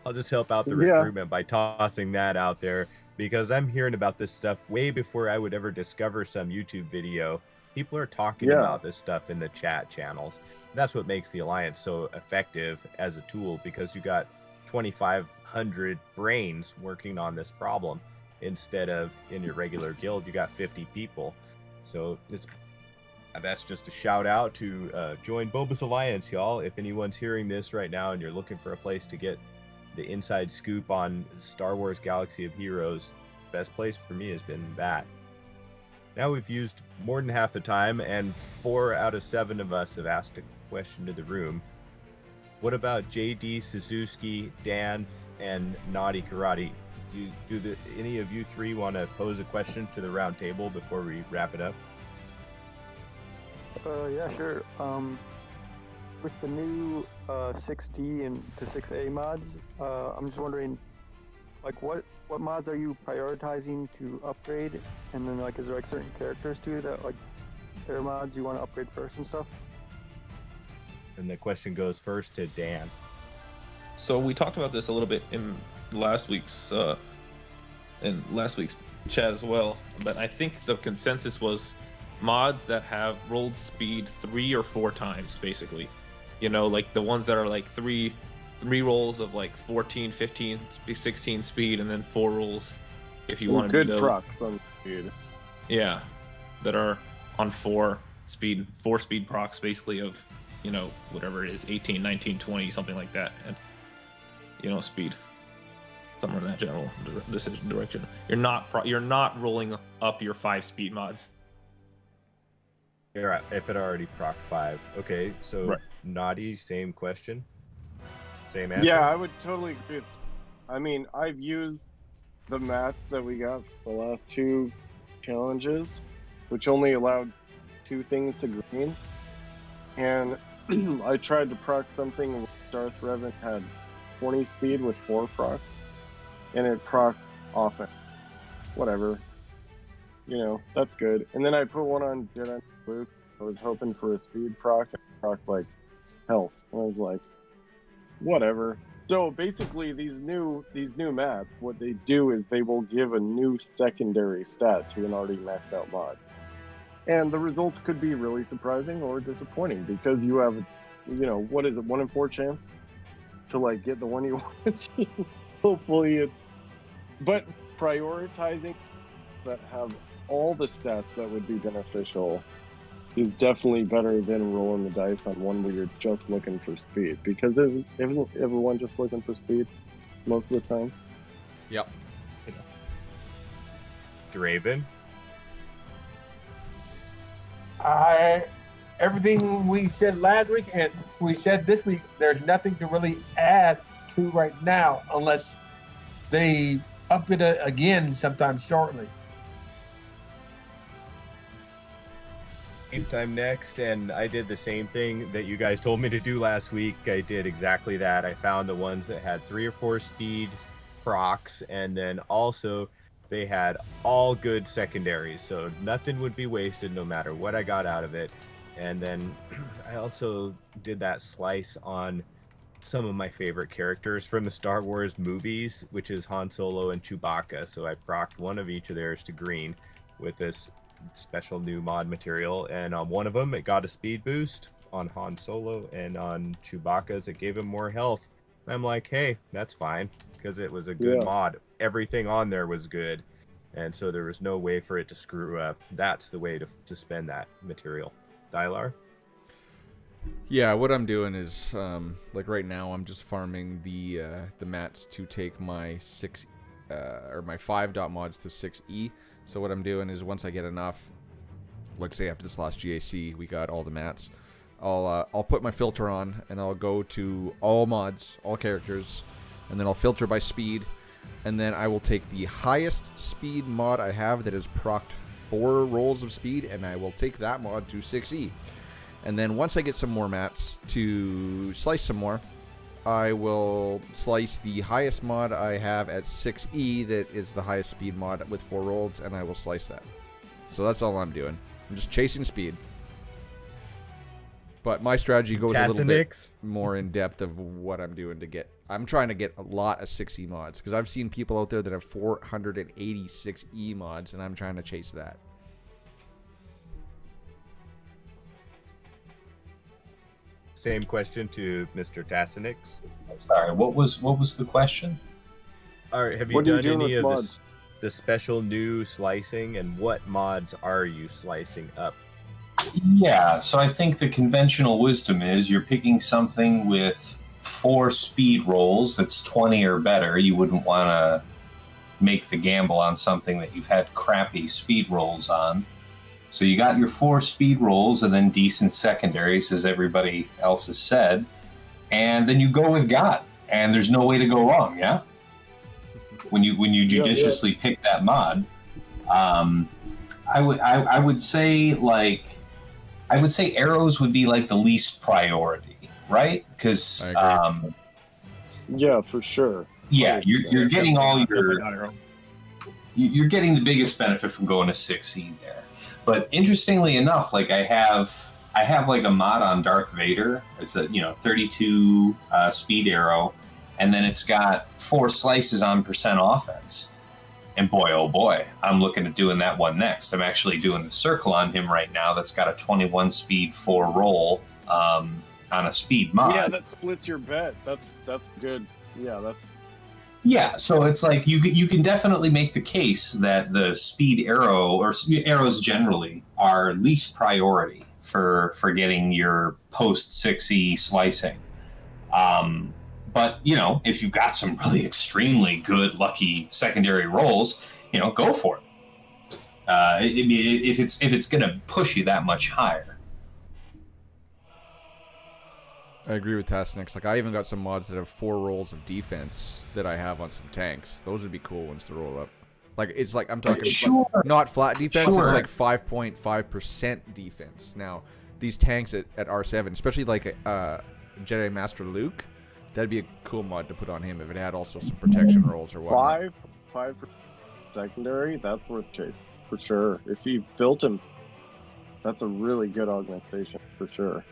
I'll just help out the Yeah. recruitment by tossing that out there, because I'm hearing about this stuff way before I would ever discover some YouTube video. People are talking Yeah. about this stuff in the chat channels. That's what makes the Alliance so effective as a tool, because you got 2,500 brains working on this problem instead of in your regular guild you got 50 people. So that's just a shout out to join Boba's Alliance, y'all. If anyone's hearing this right now and you're looking for a place to get the inside scoop on Star Wars Galaxy of Heroes, best place for me has been that. Now we've used more than half the time, and 4 out of 7 of us have asked a question to the room. What about JD, Suzuki, Dan, and Naughty Karate? Do any of you 3 want to pose a question to the round table before we wrap it up? Yeah, sure. With the new 6D and the 6A mods, I'm just wondering, like, what mods are you prioritizing to upgrade? And then, like, is there like certain characters too that, like, their mods you want to upgrade first and stuff? And the question goes first to Dan. So we talked about this a little bit in last week's chat as well, but I think the consensus was mods that have rolled speed 3 or 4 times, basically. You know, like the ones that are like three rolls of like 14, 15, 16 speed, and then 4 rolls if you want to good do those. procs on speed. Yeah, that are on 4 speed procs, basically, of, you know, whatever it is, 18, 19, 20, something like that, and, you know, speed, somewhere in that general decision direction. You're not rolling up your 5 speed mods. You're if it already proc 5. Okay, so Right. Naughty, same question, same answer. Yeah, I would totally agree. I mean, I've used the mats that we got for the last 2 challenges, which only allowed 2 things to green. And I tried to proc something where Darth Revan had 20 speed with 4 procs, and it procced offense. Whatever. You know, that's good. And then I put one on Jedi Luke. I was hoping for a speed proc, and proc like health. And I was like, whatever. So basically, these new maps, what they do is they will give a new secondary stat to an already maxed out mod, and the results could be really surprising or disappointing, because you have, you know, what is it, 1 in 4 chance to like get the one you want. Hopefully it's, but prioritizing that have all the stats that would be beneficial is definitely better than rolling the dice on one where you're just looking for speed, because isn't everyone just looking for speed most of the time? Yep. Draven. Everything we said last week and we said this week, there's nothing to really add to right now unless they up it again sometime shortly. Game time next, and I did the same thing that you guys told me to do last week. I did exactly that. I found the ones that had 3 or 4 speed procs, and then also they had all good secondaries, so nothing would be wasted no matter what I got out of it. And then I also did that slice on some of my favorite characters from the Star Wars movies, which is Han Solo and Chewbacca. So I procced one of each of theirs to green with this special new mod material, and on one of them it got a speed boost on Han Solo, and on Chewbacca's it gave him more health. I'm like, hey, that's fine, because it was a good mod. Everything on there was good, and so there was no way for it to screw up. That's the way to spend that material. Dylar? Yeah, what I'm doing is, like right now, I'm just farming the mats to take my 6 or my 5 dot mods to 6E. So what I'm doing is once I get enough, like say after this last GAC, we got all the mats. I'll put my filter on and I'll go to all mods, all characters, and then I'll filter by speed, and then I will take the highest speed mod I have that is procced 4 rolls of speed, and I will take that mod to 6E. And then once I get some more mats to slice some more, I will slice the highest mod I have at 6E that is the highest speed mod with 4 rolls, and I will slice that. So that's all I'm doing. I'm just chasing speed. But my strategy goes a little bit more in depth of what I'm doing to get... I'm trying to get a lot of 6E mods, because I've seen people out there that have 486 E mods, and I'm trying to chase that. Same question to Mr. Tessenix. Sorry, what was the question? All right, have you What are you done doing any with of mods? the special new slicing, and what mods are you slicing up? Yeah, so I think the conventional wisdom is you're picking something with 4 speed rolls that's 20 or better. You wouldn't want to make the gamble on something that you've had crappy speed rolls on. So you got your 4 speed rolls and then decent secondaries, as everybody else has said, and then you go with God, and there's no way to go wrong. Yeah, when you judiciously pick that mod, I would say arrows would be like the least priority, right? Because Yeah, for sure. yeah, you're getting all Definitely not arrow. you're getting the biggest benefit from going to 6E there. But interestingly enough, like I have like a mod on Darth Vader. It's a 32 speed arrow, and then it's got 4 slices on percent offense. And boy, oh boy, I'm looking at doing that one next. I'm actually doing the circle on him right now. That's got a 21 speed 4 roll on a speed mod. Yeah, that splits your bet. That's good. Yeah, so it's like you can definitely make the case that the speed arrow, or arrows generally, are least priority for getting your post 6E slicing. But if you've got some really extremely good lucky secondary rolls, go for it. If it's going to push you that much higher. I agree with Tessenix. Like, I even got some mods that have 4 rolls of defense that I have on some tanks. Those would be cool ones to roll up. Like, it's like, I'm talking not flat defense, it's like 5.5% defense. Now, these tanks at R7, especially like Jedi Master Luke, that'd be a cool mod to put on him if it had also some protection rolls or whatnot. 5 secondary, that's worth chasing for sure. If you built him, that's a really good augmentation for sure.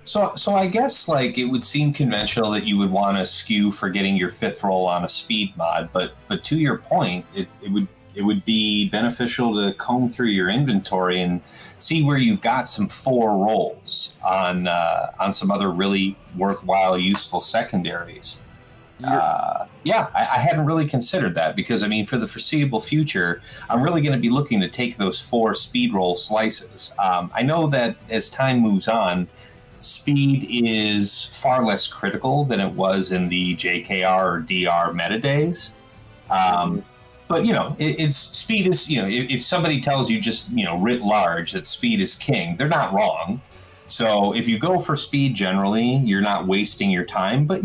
So I guess like it would seem conventional that you would want to skew for getting your 5th roll on a speed mod, but to your point, it would be beneficial to comb through your inventory and see where you've got some 4 rolls on some other really worthwhile, useful secondaries. I hadn't really considered that because, I mean, for the foreseeable future, I'm really going to be looking to take those 4 speed roll slices. I know that as time moves on, speed is far less critical than it was in the JKR or DR meta days. But, it's speed is, if somebody tells you just, writ large that speed is king, they're not wrong. So if you go for speed generally, you're not wasting your time. But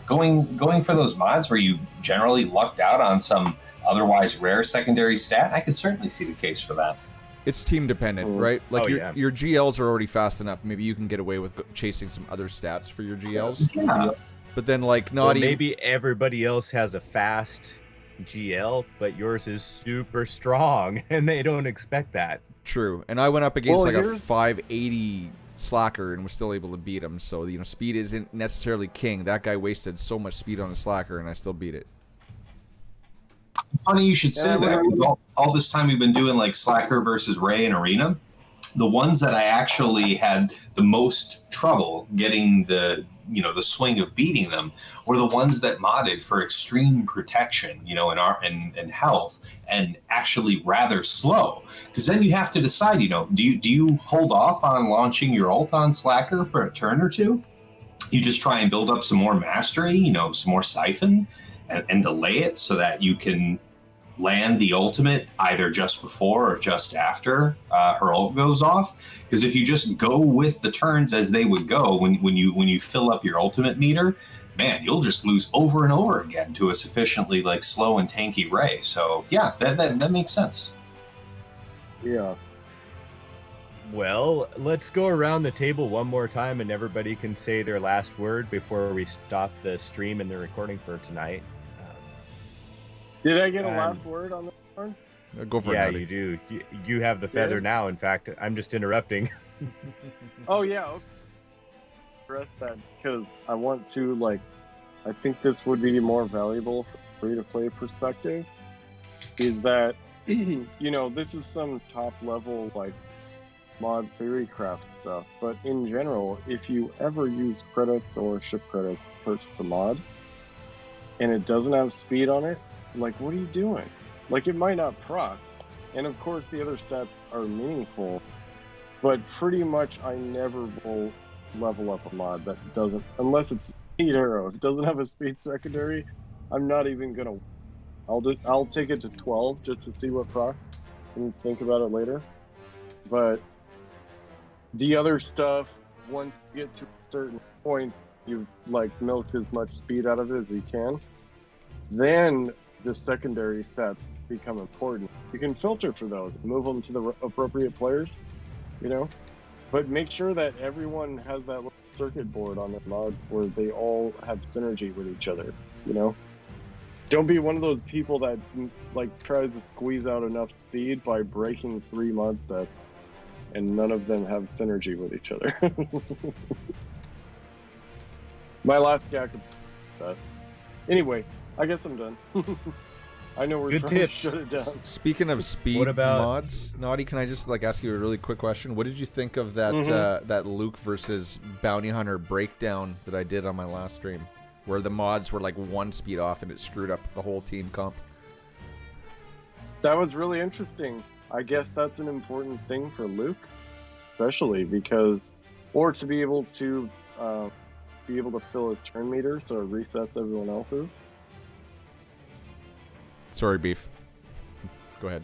going for those mods where you've generally lucked out on some otherwise rare secondary stat, I could certainly see the case for that. It's team dependent, right? Like your GLs are already fast enough. Maybe you can get away with chasing some other stats for your GLs. Yeah. But then, like, maybe everybody else has a fast GL, but yours is super strong, and they don't expect that. True. And I went up against a 580 slacker and was still able to beat him. So, speed isn't necessarily king. That guy wasted so much speed on a slacker, and I still beat it. Funny you should say that, because all this time we've been doing like Slacker versus Ray in Arena. The ones that I actually had the most trouble getting the the swing of beating them, were the ones that modded for extreme protection, and health, and actually rather slow. Because then you have to decide, do you hold off on launching your ult on Slacker for a turn or two? You just try and build up some more mastery, some more siphon, and delay it so that you can land the ultimate either just before or just after her ult goes off. Because if you just go with the turns as they would go when you fill up your ultimate meter, man, you'll just lose over and over again to a sufficiently slow and tanky Ray. So yeah, that makes sense. Yeah. Well, let's go around the table one more time and everybody can say their last word before we stop the stream and the recording for tonight. Did I get a last word on this one? Go for it. Yeah, Natty. you do. You have the feather now. In fact, I'm just interrupting. Oh, yeah. Okay. Address that because I want to, I think this would be more valuable from a free-to-play perspective, is that, this is some top-level, mod theory craft stuff, but in general, if you ever use credits or ship credits to purchase a mod, and it doesn't have speed on it, what are you doing? It might not proc, and of course the other stats are meaningful, but pretty much I never will level up a mod that doesn't, unless it's Speed Arrow. If it doesn't have a speed secondary, I'm not even gonna. I'll take it to 12 just to see what procs and think about it later. But the other stuff, once you get to a certain point, you've milked as much speed out of it as you can. Then the secondary stats become important. You can filter for those, move them to the appropriate players, but make sure that everyone has that little circuit board on their mods where they all have synergy with each other, Don't be one of those people that tries to squeeze out enough speed by breaking 3 mod stats and none of them have synergy with each other. My last gag. Anyway, I guess I'm done. I know we're Good trying tips. to shut it down. Speaking of speed What about- mods, Naughty, can I just ask you a really quick question? What did you think of that that Luke versus Bounty Hunter breakdown that I did on my last stream, where the mods were 1 speed off and it screwed up the whole team comp? That was really interesting. I guess that's an important thing for Luke, especially because, or to be able to fill his turn meter so it resets everyone else's. Sorry, Beef. Go ahead.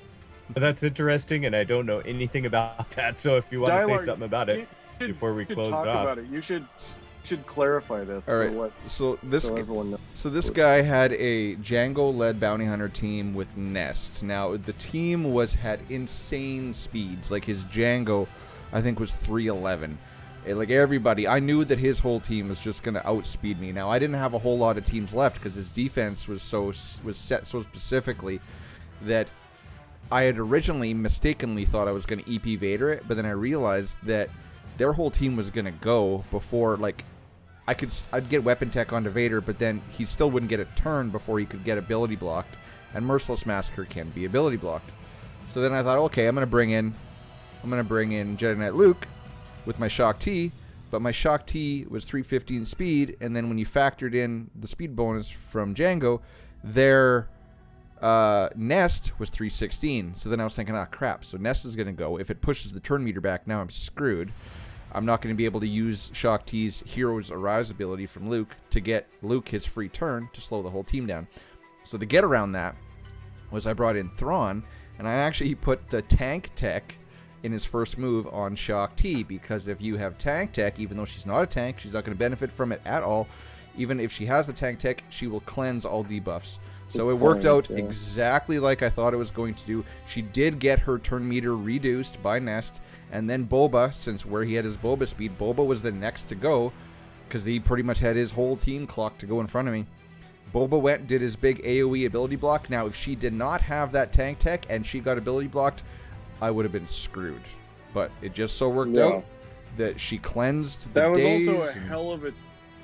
But that's interesting, and I don't know anything about that. So if you want to say something about it before we close it talk off, about it. You should clarify this. All right. For what, So this so everyone knows. So this guy had a Django-led bounty hunter team with Nest. Now the team had insane speeds. His Django, I think, was 311. Everybody, I knew that his whole team was just gonna outspeed me. Now I didn't have a whole lot of teams left because his defense was set so specifically that I had originally mistakenly thought I was gonna EP Vader it, but then I realized that their whole team was gonna go before I'd get weapon tech onto Vader, but then he still wouldn't get a turn before he could get ability blocked, and Merciless Massacre can be ability blocked. So then I thought, okay, I'm gonna bring in Jedi Knight Luke with my Shock T, but my Shock T was 315 speed, and then when you factored in the speed bonus from Django, their Nest was 316. So then I was thinking, crap, so Nest is gonna go. If it pushes the turn meter back, now I'm screwed. I'm not going to be able to use Shock T's Hero's Arise ability from Luke to get Luke his free turn to slow the whole team down. So the get around that was I brought in Thrawn, and I actually put the tank tech in his first move on Shock T, because if you have tank tech, even though she's not a tank, she's not going to benefit from it at all. Even if she has the tank tech, she will cleanse all debuffs. So it worked out exactly like I thought it was going to do. She did get her turn meter reduced by Nest, and then Boba, since where he had his Boba speed, Boba was the next to go, because he pretty much had his whole team clocked to go in front of me. Boba went, did his big AoE ability block. Now, if she did not have that tank tech and she got ability blocked, I would have been screwed. But it just so worked out that she cleansed the days. That was also a hell of it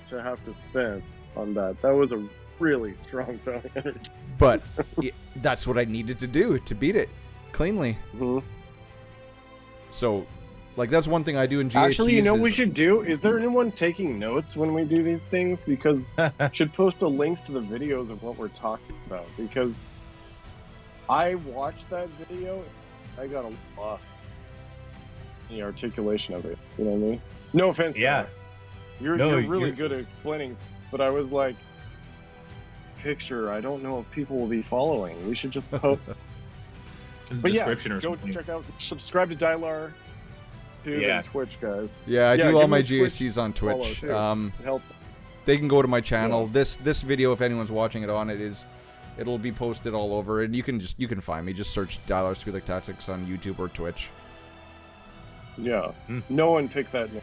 to have to spend on that. That was a really strong bounty hunter. But that's what I needed to do to beat it cleanly. Mm-hmm. So Like, that's one thing I do in GACs. Actually, you know what we should do? Is there anyone taking notes when we do these things? Because should post the links to the videos of what we're talking about. Because I watched that video, I got lost in the articulation of it. You know what I mean? No offense. Yeah. You're really good at explaining, but I was like, picture. I don't know if people will be following. We should just post. But description yeah, or go something. check out, subscribe to Dylar, Yeah. and Twitch, guys. Yeah, I do give all me my a Twitch GACs on follow, Twitch. too. It helps. They can go to my channel. This video, if anyone's watching it on it, it'll be posted all over, and you can find me. Just search Dylar Squealer Tactics on YouTube or Twitch. Yeah, no one picked that name.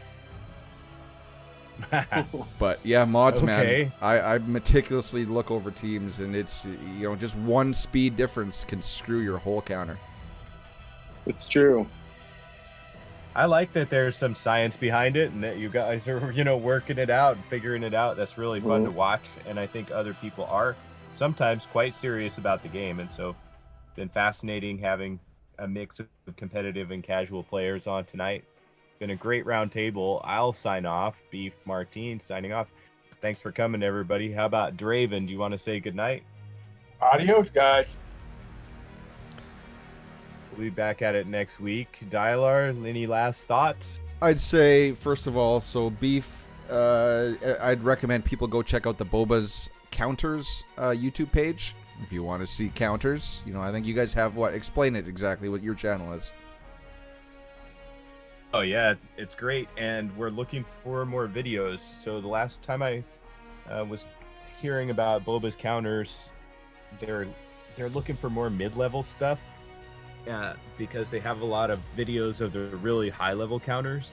But yeah, mods, Okay. man. I meticulously look over teams, and it's, you know, just one speed difference can screw your whole counter. It's true. I like that there's some science behind it, and that you guys are, you know, working it out and figuring it out. That's really fun to watch, and I think other people are sometimes quite serious about the game, and so it's been fascinating having a mix of competitive and casual players on tonight. Been a great round table. I'll sign off. Beef Martine signing off. Thanks for coming, everybody. How about Draven? Do you want to say goodnight? Adios, guys. We'll be back at it next week. Dylar, any last thoughts? I'd say, first of all, so Beef, I'd recommend people go check out the Boba's Counters YouTube page if you want to see counters. You know, I think you guys have explain it exactly what your channel is. Oh yeah, it's great, and we're looking for more videos. So the last time I was hearing about Boba's Counters, they're looking for more mid-level stuff, because they have a lot of videos of the really high-level counters,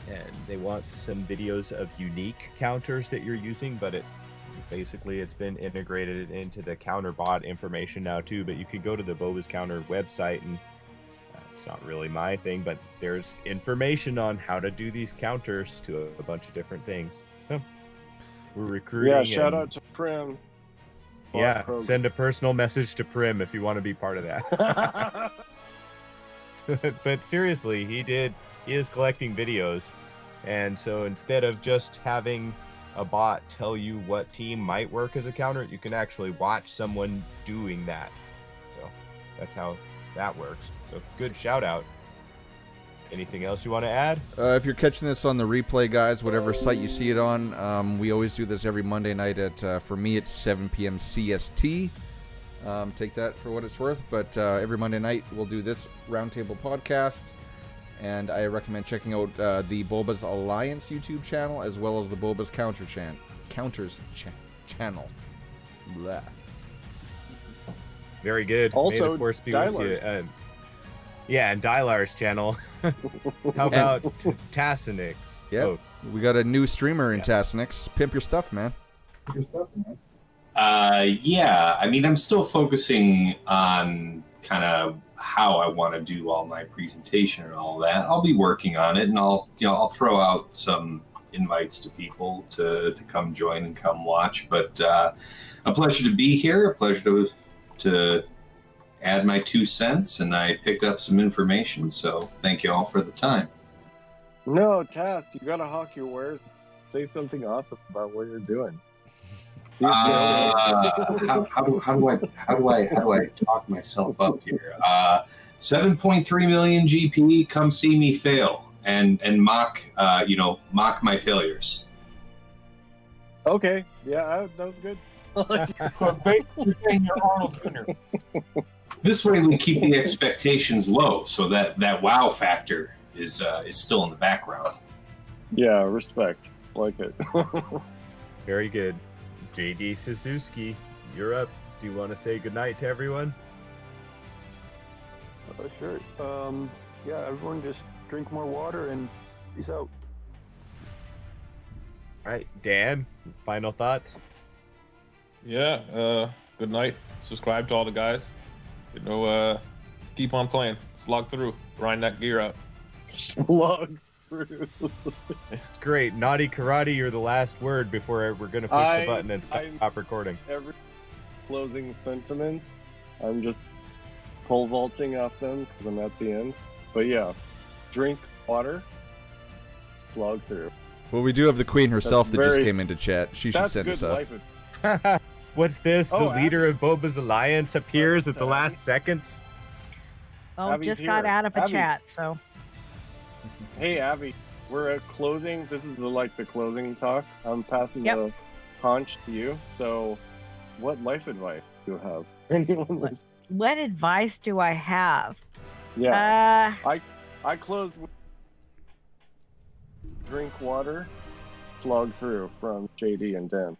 and they want some videos of unique counters that you're using. But it's been integrated into the counter bot information now too. But you could go to the Boba's Counter website, and it's not really my thing, but there's information on how to do these counters to a bunch of different things. So we're recruiting. Yeah, shout out to Prim. Yeah, send a personal message to Prim if you want to be part of that. But seriously, he is collecting videos, and so instead of just having a bot tell you what team might work as a counter, you can actually watch someone doing that. So that's how that works. So good shout out. Anything else you want to add? If you're catching this on the replay, guys, whatever site you see it on, we always do this every Monday night at, for me, it's 7 p.m. CST. Take that for what it's worth. But every Monday night, we'll do this Roundtable podcast. And I recommend checking out the Boba's Alliance YouTube channel, as well as the Boba's Counters channel. Blah. Very good. Also, May the force be with you. Dylar's. Yeah, and Dylar's channel. How about Tessenix? Yeah, Oh, we got a new streamer in Yeah. Tessenix. Pimp your stuff, man. Yeah, I mean, I'm still focusing on kind of how I want to do all my presentation and all that. I'll be working on it, and I'll throw out some invites to people to come join and come watch. But a pleasure to be here. A pleasure to add my 2 cents, and I picked up some information. So thank you all for the time. No, Task, you gotta hawk your wares. Say something awesome about what you're doing. How do I talk myself up here? 7.3 million GP. Come see me fail and mock my failures. Okay, yeah, that was good. So basically, you're saying you're Arnold Jr. This way, we keep the expectations low, so that wow factor is still in the background. Yeah, respect. Like it. very good. JD Suzuki, you're up. Do you want to say goodnight to everyone? Sure. Yeah, everyone just drink more water and peace out. All right, Dan, final thoughts? Yeah, good night. Subscribe to all the guys. You know, keep on playing. Slog through. Grind that gear out. Slug through. It's great. Naughty Karate, you're the last word before we're going to push the button and stop recording. Every closing sentiments, I'm just pole vaulting off them because I'm at the end. But yeah, drink water, slog through. Well, we do have the queen herself that just very- came into chat. She should That's send good us up. life. What's this? Oh, the leader of Boba's alliance appears at the Abby. last seconds. Oh, Abby's just got here. out of a Abby. chat, so. Hey, Abby, we're at closing. This is the closing talk. I'm passing Yep. the conch to you. So, what life advice do you have? Anyone listening? What advice do I have? Yeah, I closed with drink water, slog through from JD and Dan.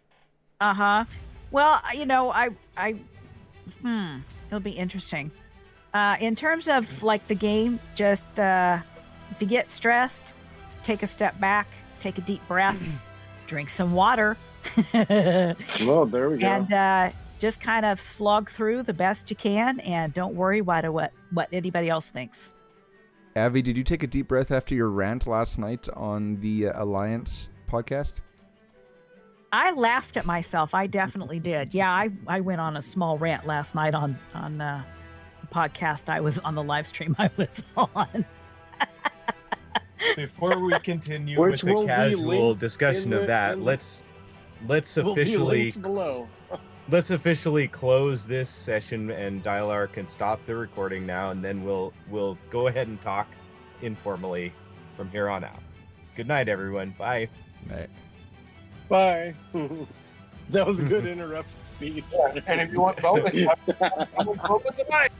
Uh-huh. Well, it'll be interesting. In terms of the game, just if you get stressed, just take a step back, take a deep breath, drink some water. Well, there we go. And just kind of slog through the best you can, and don't worry what anybody else thinks. Avi, did you take a deep breath after your rant last night on the Alliance podcast? I laughed at myself. I definitely did. Yeah, I went on a small rant last night on the podcast I was on, the live stream I was on. Before we continue Which with will the be casual linked discussion in of the- that, in- let's Will be officially linked below. let's officially close this session, and Dialar can stop the recording now, and then we'll go ahead and talk informally from here on out. Good night, everyone. Bye. Right. Bye. That was a good interrupt speech. And if you want Boba, I'm with Boba's alliance.